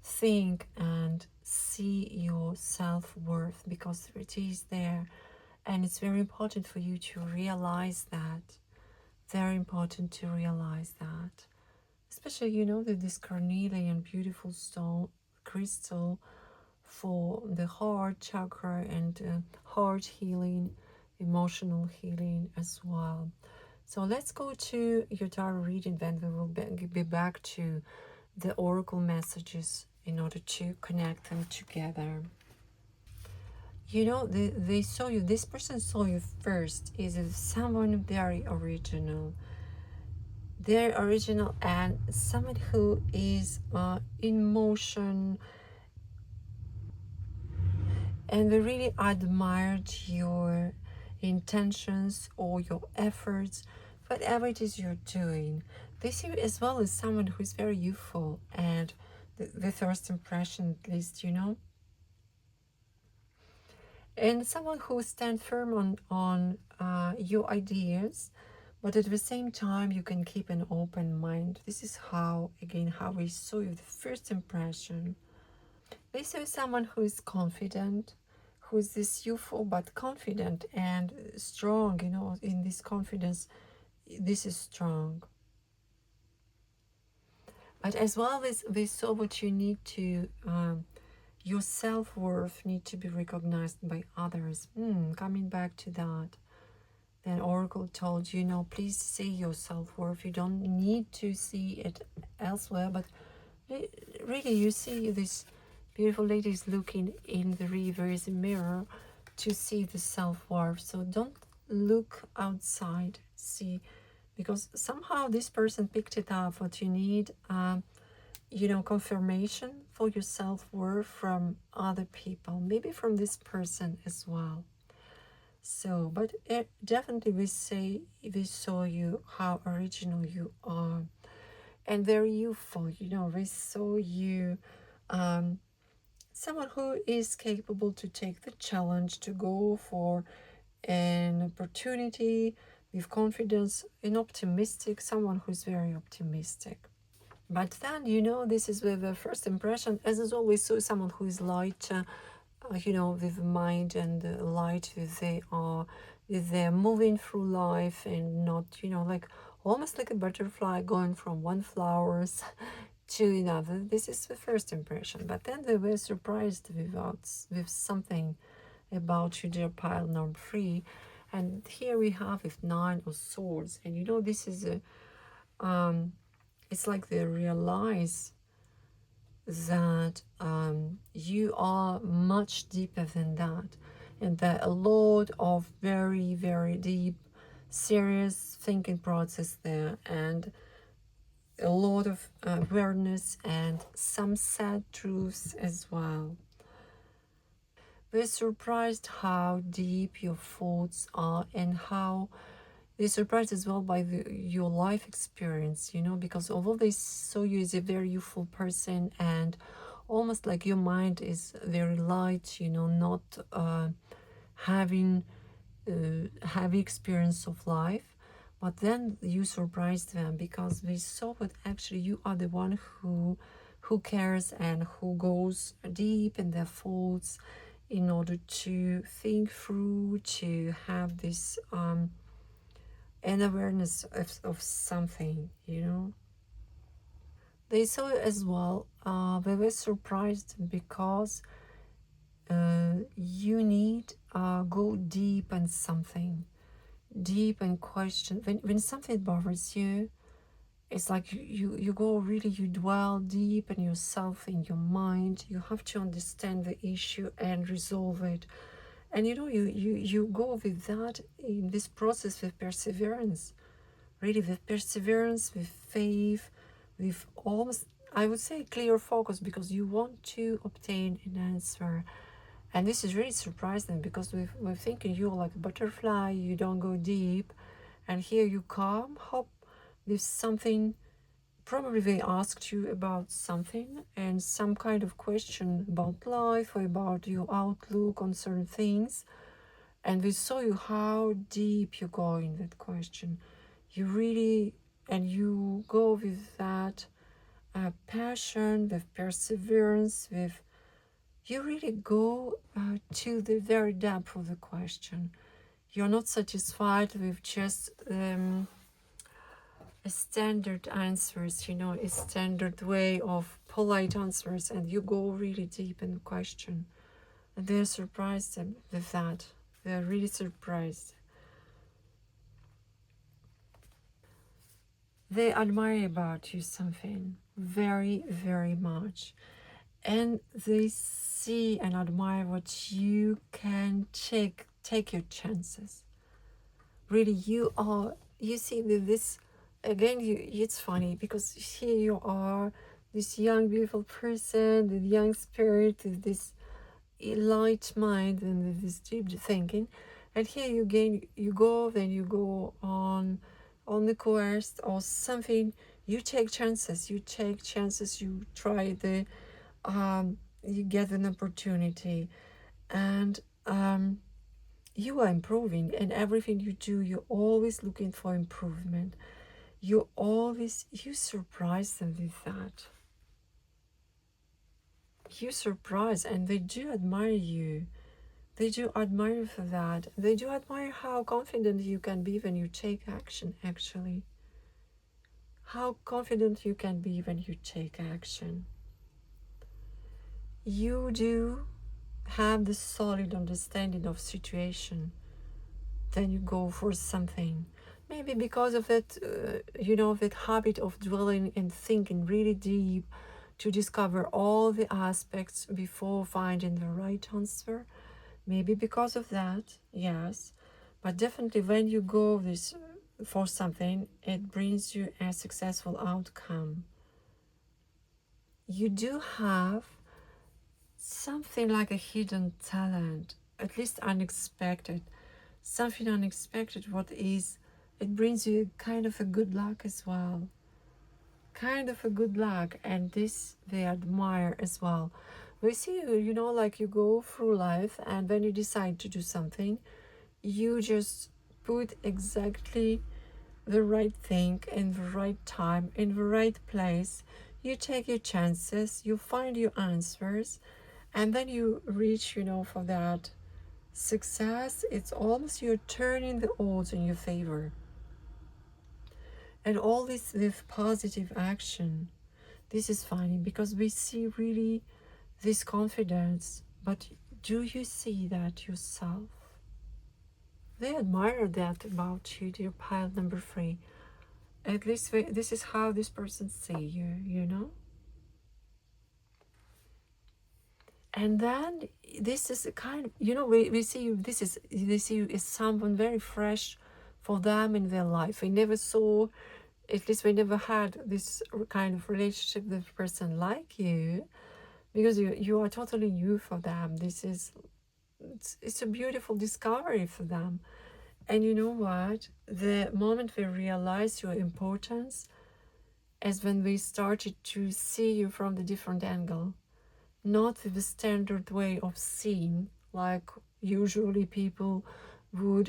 Speaker 1: think and see your self-worth, because it is there. And it's very important for you to realize that. Very important to realize that. Especially, you know, that this carnelian, beautiful stone, crystal for the heart chakra and heart healing, emotional healing as well. So let's go to your tarot reading, then we will be back to the oracle messages in order to connect them together. You know, they saw you, this person saw you first, is someone very original. They're original and someone who is in motion, and they really admired your intentions or your efforts, whatever it is you're doing. They see you as well as someone who is very youthful, and the first impression, at least, you know, and someone who stands firm on your ideas, but at the same time you can keep an open mind. This is how, again, how we saw you, the first impression. They saw someone who is confident, who is this youthful but confident and strong, you know, in this confidence. This is strong. But as well as they saw what you need to your self-worth need to be recognized by others. Coming back to that, then Oracle told you, no, please see your self-worth. You don't need to see it elsewhere, but really you see this beautiful lady is looking in the reverse mirror to see the self-worth. So don't look outside, see, because somehow this person picked it up, what you need, you know, confirmation for your self-worth from other people, maybe from this person as well. So, but definitely we saw you, how original you are, and very youthful, you know. We saw you someone who is capable to take the challenge, to go for an opportunity with confidence, and optimistic, someone who's very optimistic. But then, you know, this is with the first impression, as is always, so someone who is light, you know, with mind and light, they're moving through life and not, you know, like almost like a butterfly going from one flowers to another. This is the first impression. But then they were surprised with something about you, dear pile number 3. And here we have with 9 of swords. And you know, this is it's like they realize that you are much deeper than that, and that a lot of very, very deep, serious thinking process there, and a lot of awareness and some sad truths as well. We're surprised how deep your thoughts are, and how they're surprised as well by your life experience, you know, because although they saw you as a very youthful person and almost like your mind is very light, you know, not having heavy experience of life, but then you surprised them because they saw that actually you are the one who cares and who goes deep in their thoughts in order to think through, to have this an awareness of something, you know. They saw it as well. They were surprised because you need go deep in something, deep and question. When something bothers you, it's like you go really, you dwell deep in yourself, in your mind. You have to understand the issue and resolve it. And you know, you go with that in this process with perseverance, really, with perseverance, with faith, with almost, I would say, clear focus, because you want to obtain an answer. And this is really surprising because we're thinking you're like a butterfly, you don't go deep, and here you come, hop, there's something, probably they asked you about something and some kind of question about life or about your outlook on certain things, and we saw you how deep you go in that question. You really, and you go with that passion, with perseverance, with, you really go to the very depth of the question. You're not satisfied with just a standard answers, you know, a standard way of polite answers, and you go really deep in the question. And they're surprised with that. They're really surprised. They admire about you something very, very much. And they see and admire what you can take your chances. Really, you see with this, again, it's funny because here you are, this young, beautiful person, with young spirit, with this light mind and with this deep thinking. And here you go, then you go on the quest or something. You take chances, you try you get an opportunity, and you are improving. And everything you do, you're always looking for improvement. You surprise them with that. You surprise, and they do admire you. They do admire you for that. They do admire how confident you can be when you take action, actually. How confident you can be when you take action. You do have the solid understanding of situation. Then you go for something. Maybe because of that, you know, that habit of dwelling and thinking really deep to discover all the aspects before finding the right answer. Maybe because of that, yes. But definitely when you go this for something, it brings you a successful outcome. You do have something like a hidden talent, at least unexpected. Something unexpected, what is, it brings you kind of a good luck as well. Kind of a good luck, and this they admire as well. We see, you know, like you go through life, and when you decide to do something, you just put exactly the right thing in the right time, in the right place. You take your chances, you find your answers, and then you reach, for that success. It's almost you're turning the odds in your favor. And all this with positive action. This is funny because we see really this confidence, but do you see that yourself? They admire that about you, dear pile number 3. At least this is how this person see you. And then this is a kind of, we see you, they see you as someone very fresh for them in their life. They never saw, at least they never had this kind of relationship with a person like you, because you are totally new for them. It's a beautiful discovery for them. And you know what? The moment we realize your importance is when we started to see you from the different angle, not with the standard way of seeing, like usually people would,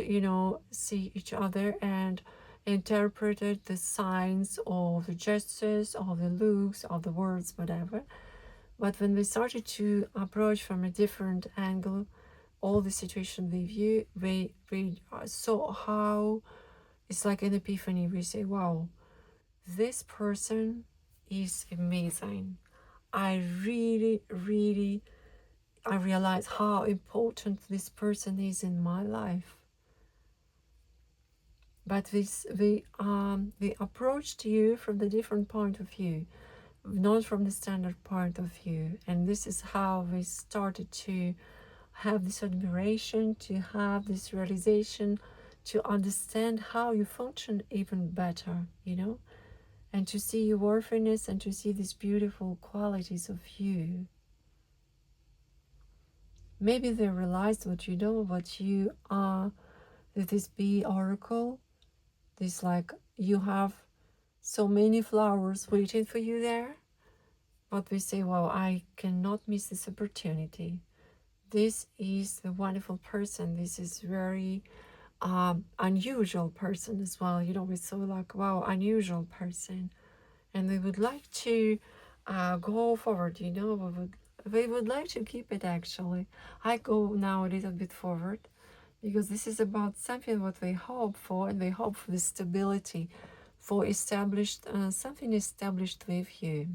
Speaker 1: see each other and interpreted the signs or the gestures or the looks or the words, whatever. But when we started to approach from a different angle, all the situation with you, we saw how it's like an epiphany. We say, wow, this person is amazing. I really, really, I realize how important this person is in my life. But we approached you from the different point of view, not from the standard point of view. And this is how we started to have this admiration, to have this realization, to understand how you function even better, and to see your worthiness and to see these beautiful qualities of you. Maybe they realized what you are, that this bee oracle, this like you have so many flowers waiting for you there, but we say, wow, I cannot miss this opportunity. This is a wonderful person. This is very unusual person as well. We saw like, wow, unusual person. And we would like to go forward, we would like to keep it actually. I go now a little bit forward because this is about something what we hope for, and we hope for the stability, for established, something established with you.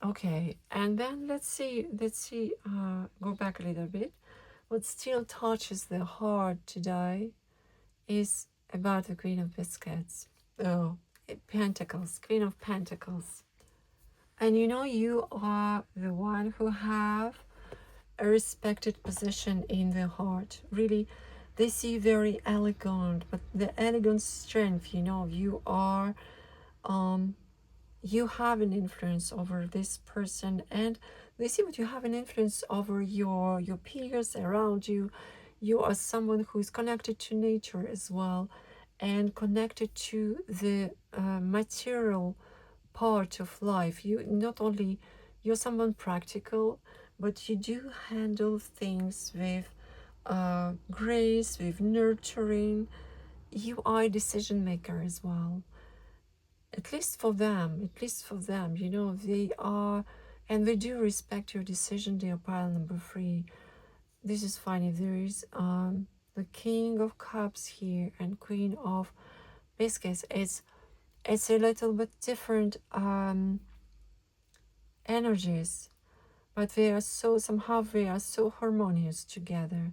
Speaker 1: Okay, and then let's see, go back a little bit. What still touches the heart today is about the Queen of Biscuits. Oh, Pentacles, Queen of Pentacles. And you are the one who have a respected position in the heart. Really, they see very elegant, but the elegant strength, you are, you have an influence over this person, and they see what you have an influence over your peers around you. You are someone who is connected to nature as well, and connected to the material part of life. You not only, you're someone practical, but you do handle things with grace, with nurturing. You are a decision maker as well. At least for them, they are, and they do respect your decision. They are pile number 3. This is funny. There is the King of Cups here and Queen of Biscuits. It's a little bit different energies, but they are so harmonious together.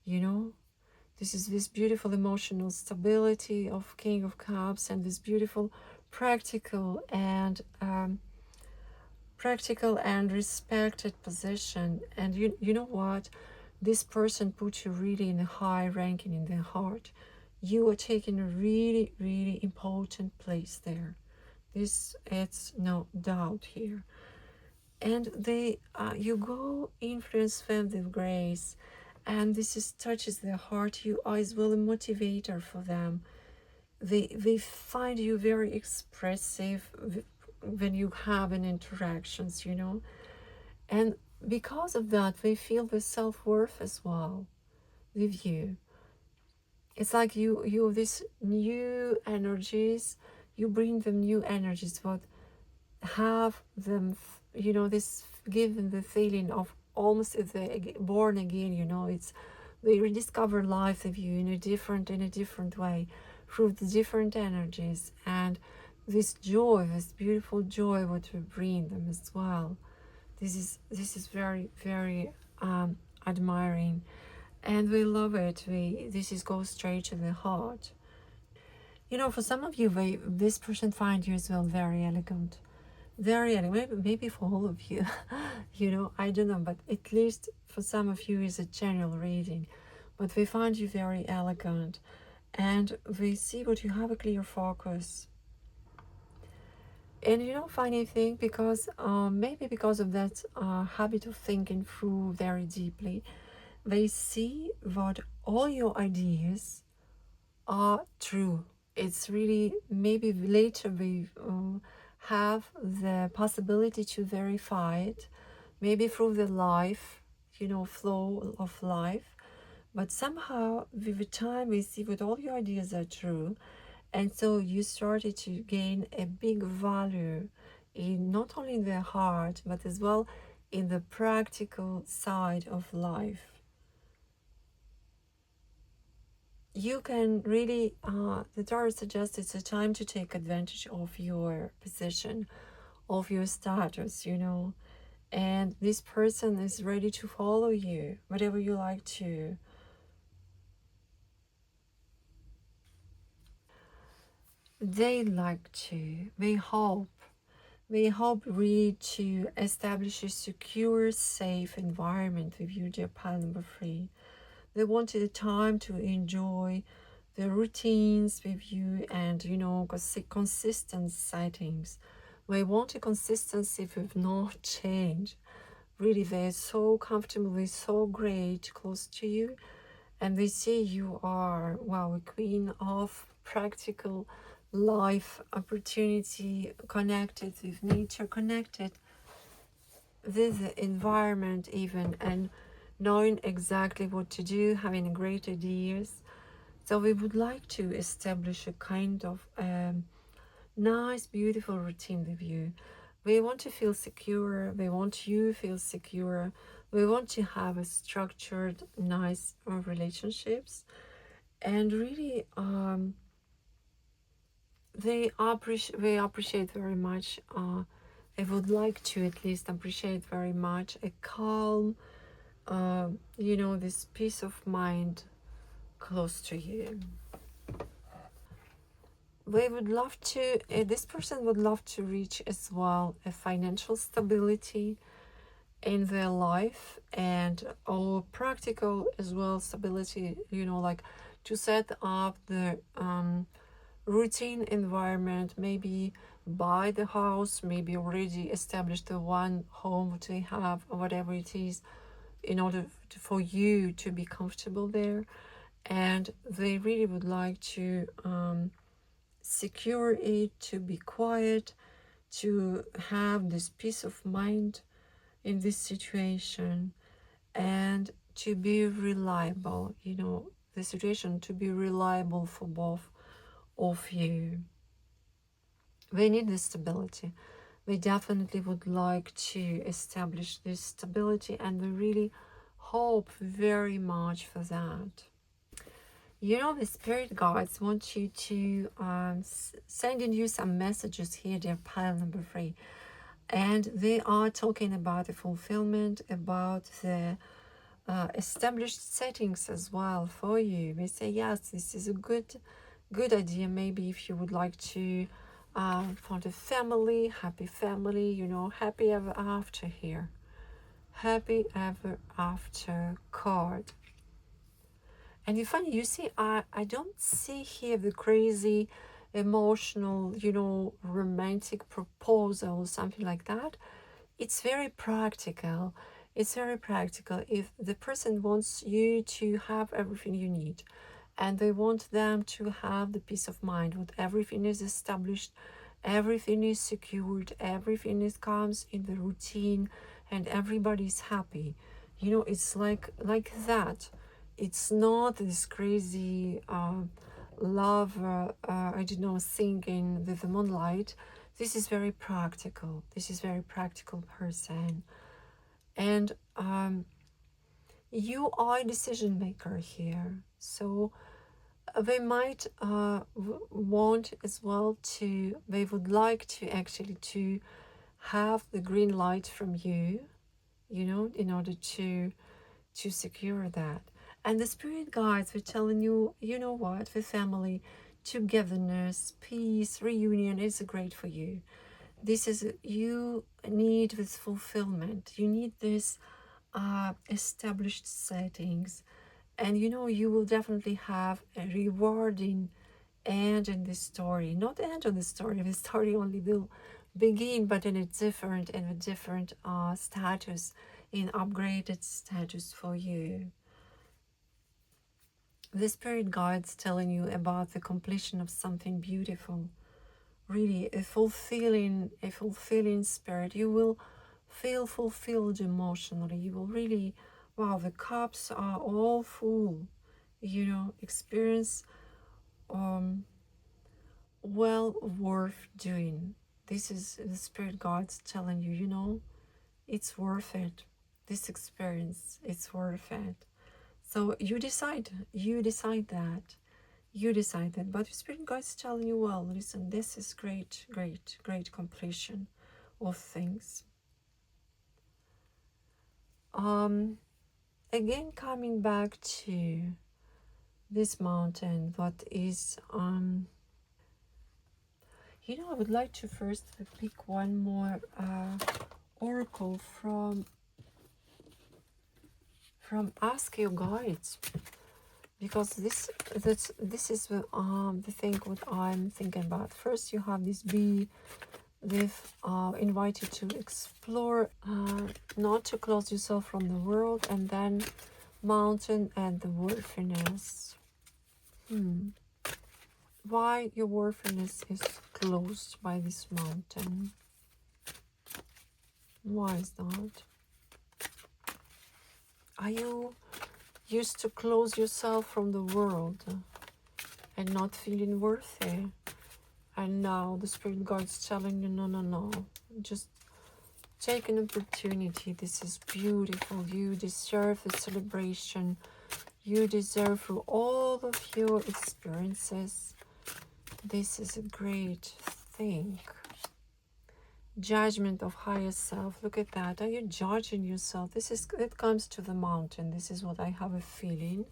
Speaker 1: This is this beautiful emotional stability of King of Cups and this beautiful practical and respected position. And you know what, this person puts you really in a high ranking in their heart. You are taking a really, really important place there. It's no doubt here. And you go influence them with grace, and this touches their heart. You are as well a motivator for them. They find you very expressive when you have an interactions, and because of that they feel the self-worth as well with you. It's like you this new energies, you bring them new energies, but have them, this give them the feeling of almost if they born again, it's they rediscover life of you in a different way through the different energies, and this joy, this beautiful joy what we bring them as well. This is very, very admiring, and we love it. This is goes straight to the heart. For some of you, this person find you as well very elegant, very elegant. Maybe for all of you, I don't know, but at least for some of you, is a general reading. But we find you very elegant, and we see what you have a clear focus. And funny thing, because maybe because of that habit of thinking through very deeply, they see what all your ideas are true. It's really, maybe later we have the possibility to verify it, maybe through the life, flow of life. But somehow, with the time, we see that all your ideas are true. And so you started to gain a big value in not only in the heart, but as well in the practical side of life. You can really, the Tarot suggests it's a time to take advantage of your position, of your status, and this person is ready to follow you, whatever you like to. They like to, they hope really to establish a secure, safe environment with you, dear pile number 3. They wanted a time to enjoy the routines with you and, consistent settings. They want a consistency with no change. Really, they're so comfortable, they're so great close to you. And they see you are, wow, a queen of practical life opportunity, connected with nature, connected with the environment even, and knowing exactly what to do, having great ideas. So we would like to establish a kind of nice, beautiful routine with you. We want to feel secure. We want you to feel secure. We want to have a structured, nice relationships. And really, they appreciate very much. I would like to at least appreciate very much a calm, this peace of mind close to you. They would love to, this person would love to reach as well a financial stability in their life, and or practical as well stability, like to set up the routine environment, maybe buy the house, maybe already establish the one home that they have, or whatever it is, in order for you to be comfortable there. And they really would like to secure it, to be quiet, to have this peace of mind in this situation, and to be reliable, the situation to be reliable for both of you. They need this stability. They definitely would like to establish this stability, and they really hope very much for that. The spirit guides want you to sending you some messages here, dear pile number 3. And they are talking about the fulfillment, about the established settings as well for you. They say, yes, this is a good idea. Maybe if you would like to find a family, happy family, happy ever after here. Happy ever after card. And it's funny, you see, I don't see here the crazy, emotional, romantic proposal, something like that. It's very practical. It's very practical. If the person wants you to have everything you need, and they want them to have the peace of mind, when everything is established, everything is secured, everything comes in the routine, and everybody's happy. It's like that. it's not this crazy love, I don't know, singing with the moonlight. This is very practical. This is very practical person. And you are a decision maker here. So they might want as well to, they would like to actually to have the green light from you, you know, in order to secure that. And the spirit guides were telling you, you know what, the family, togetherness, peace, reunion is great for you. This is, you need this fulfillment. You need this established settings. And you know, you will definitely have a rewarding end in this story. Not end of the story only will begin, but in a different status, in upgraded status for you. The spirit guides telling you about the completion of something beautiful, really a fulfilling spirit. You will feel fulfilled emotionally. You will really, wow, the cups are all full, you know, experience well worth doing. This is the spirit guides telling you, you know, it's worth it. This experience, it's worth it. So you decide that. You decide that. But the spirit guides telling you, well, listen, this is great, great, great completion of things. Again, coming back to this mountain, what is you know, I would like to first pick one more oracle from Ask Your Guides, because this is the thing what I'm thinking about. First, you have this bee. They've invited to explore, not to close yourself from the world, and then mountain and the worthiness. Why your worthiness is closed by this mountain? Why is that? Are you used to close yourself from the world and not feeling worthy? And now the spirit guide's telling you, no, no, no. Just take an opportunity. This is beautiful. You deserve the celebration. You deserve through all of your experiences. This is a great thing. Judgment of higher self. Look at that. Are you judging yourself? It comes to the mountain. This is what I have a feeling.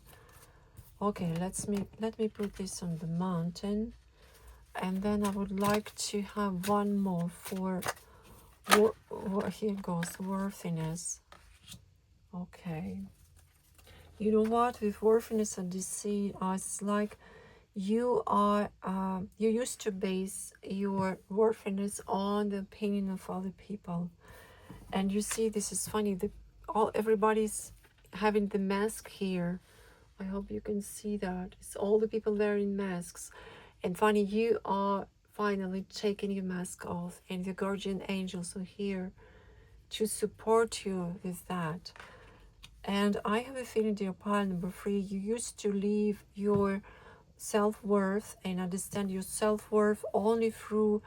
Speaker 1: Okay, let me put this on the mountain, and then I would like to have one more for here goes worthiness. Okay, you know what, with worthiness and deceit, it's like you are you used to base your worthiness on the opinion of other people. And you see, this is funny, everybody's having the mask here. I hope you can see that. It's all the people wearing masks. And funny, you are finally taking your mask off, and the guardian angels are here to support you with that. And I have a feeling, dear pile number 3, you used to leave your self-worth and understand your self-worth only through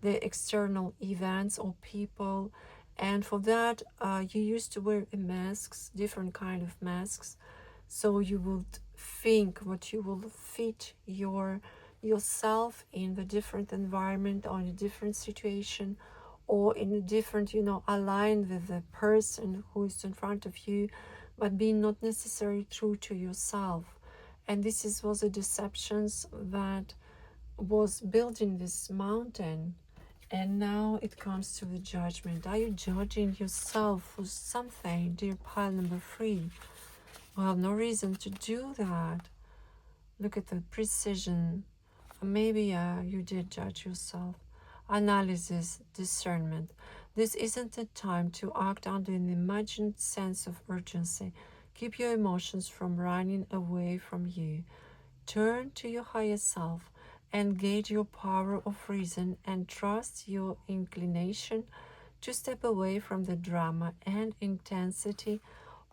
Speaker 1: the external events or people. And for that, you used to wear masks, different kind of masks, so you would think what you will fit yourself in the different environment or in a different situation, or in a different, you know, aligned with the person who is in front of you, but being not necessarily true to yourself. And was a deceptions that was building this mountain. And now it comes to the judgment. Are you judging yourself for something, dear pile number 3? Well, no reason to do that. Look at the precision. Maybe you did judge yourself. Analysis, discernment. This isn't a time to act under an imagined sense of urgency. Keep your emotions from running away from you. Turn to your higher self, engage your power of reason, and trust your inclination to step away from the drama and intensity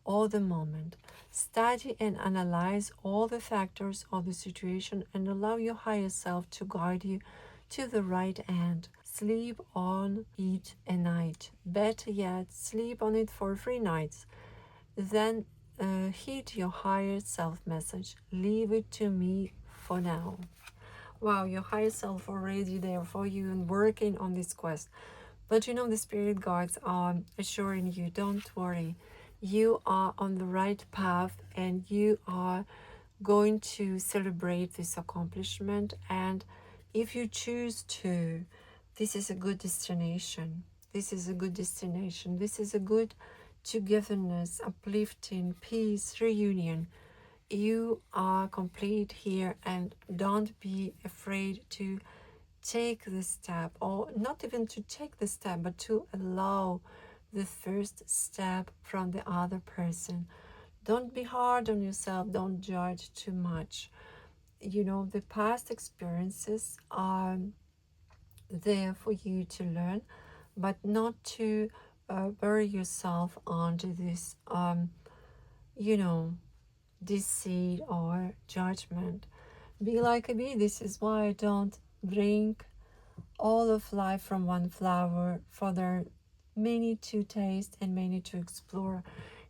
Speaker 1: all the moment. Study and analyze all the factors of the situation and allow your higher self to guide you to the right end. Sleep on it a night. Better yet, sleep on it for 3 nights. Then heed your higher self message. Leave it to me for now. Wow, your higher self already there for you and working on this quest. But you know, the spirit guides are assuring you, don't worry. You are on the right path and you are going to celebrate this accomplishment. And if you choose to, this is a good destination. This is a good destination. This is a good togetherness, uplifting, peace, reunion. You are complete here, and don't be afraid to take the step, or not even to take the step, but to allow the first step from the other person. Don't be hard on yourself, don't judge too much. You know, the past experiences are there for you to learn, but not to bury yourself onto this you know, deceit or judgment. Be like a bee. This is why I don't drink all of life from one flower, for there are many to taste and many to explore.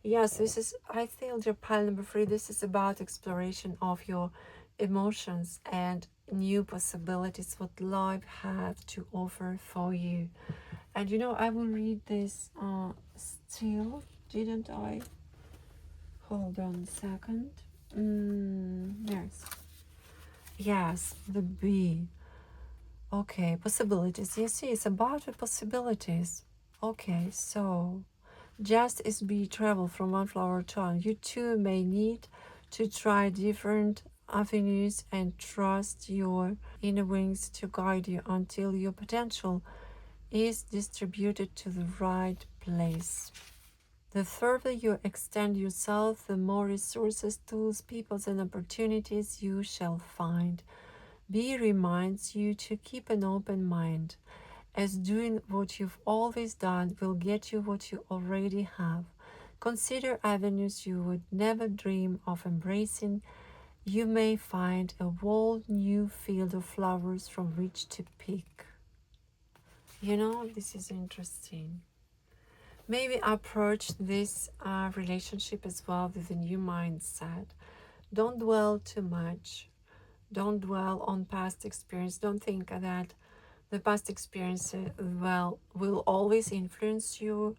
Speaker 1: Yes, this is, I feel your pile number 3. This is about exploration of your emotions and new possibilities, what life has to offer for you. And you know, I will read this still, didn't I? Hold on a second. Yes. Yes, the bee. Okay, possibilities. You see, it's about the possibilities. Okay, so just as bee travel from one flower to another, you too may need to try different avenues and trust your inner wings to guide you until your potential is distributed to the right place. The further you extend yourself, the more resources, tools, people, and opportunities you shall find. B reminds you to keep an open mind, as doing what you've always done will get you what you already have. Consider avenues you would never dream of embracing. You may find a whole new field of flowers from which to pick. You know, this is interesting. Maybe approach this relationship as well with a new mindset. Don't dwell too much. Don't dwell on past experience. Don't think that the past experience will always influence you.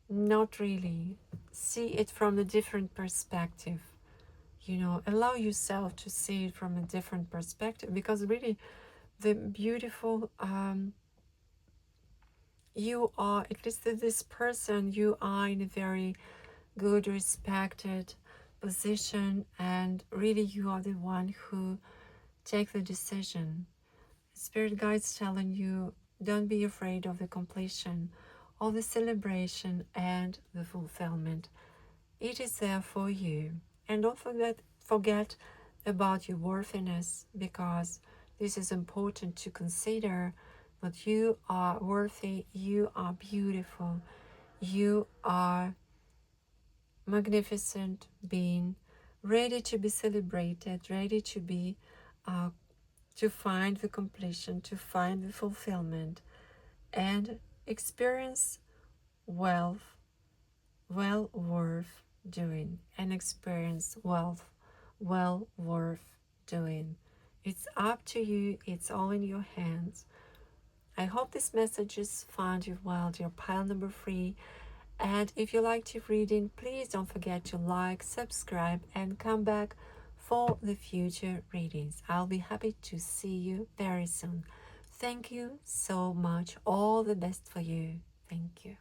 Speaker 1: Not really. See it from a different perspective. You know, allow yourself to see it from a different perspective, because really the beautiful you are, at least this person, you are in a very good, respected position, and really you are the one who take the decision. Spirit guides telling you, don't be afraid of the completion, of the celebration and the fulfillment. It is there for you. And don't forget about your worthiness, because this is important to consider. But you are worthy, you are beautiful, you are magnificent being, ready to be celebrated, ready to be to find the completion, to find the fulfillment, and experience wealth well worth doing, and experience wealth well worth doing. It's up to you, it's all in your hands. I hope this message has found you well, dear pile number 3. And if you liked your reading, please don't forget to like, subscribe, and come back for the future readings. I'll be happy to see you very soon. Thank you so much. All the best for you. Thank you.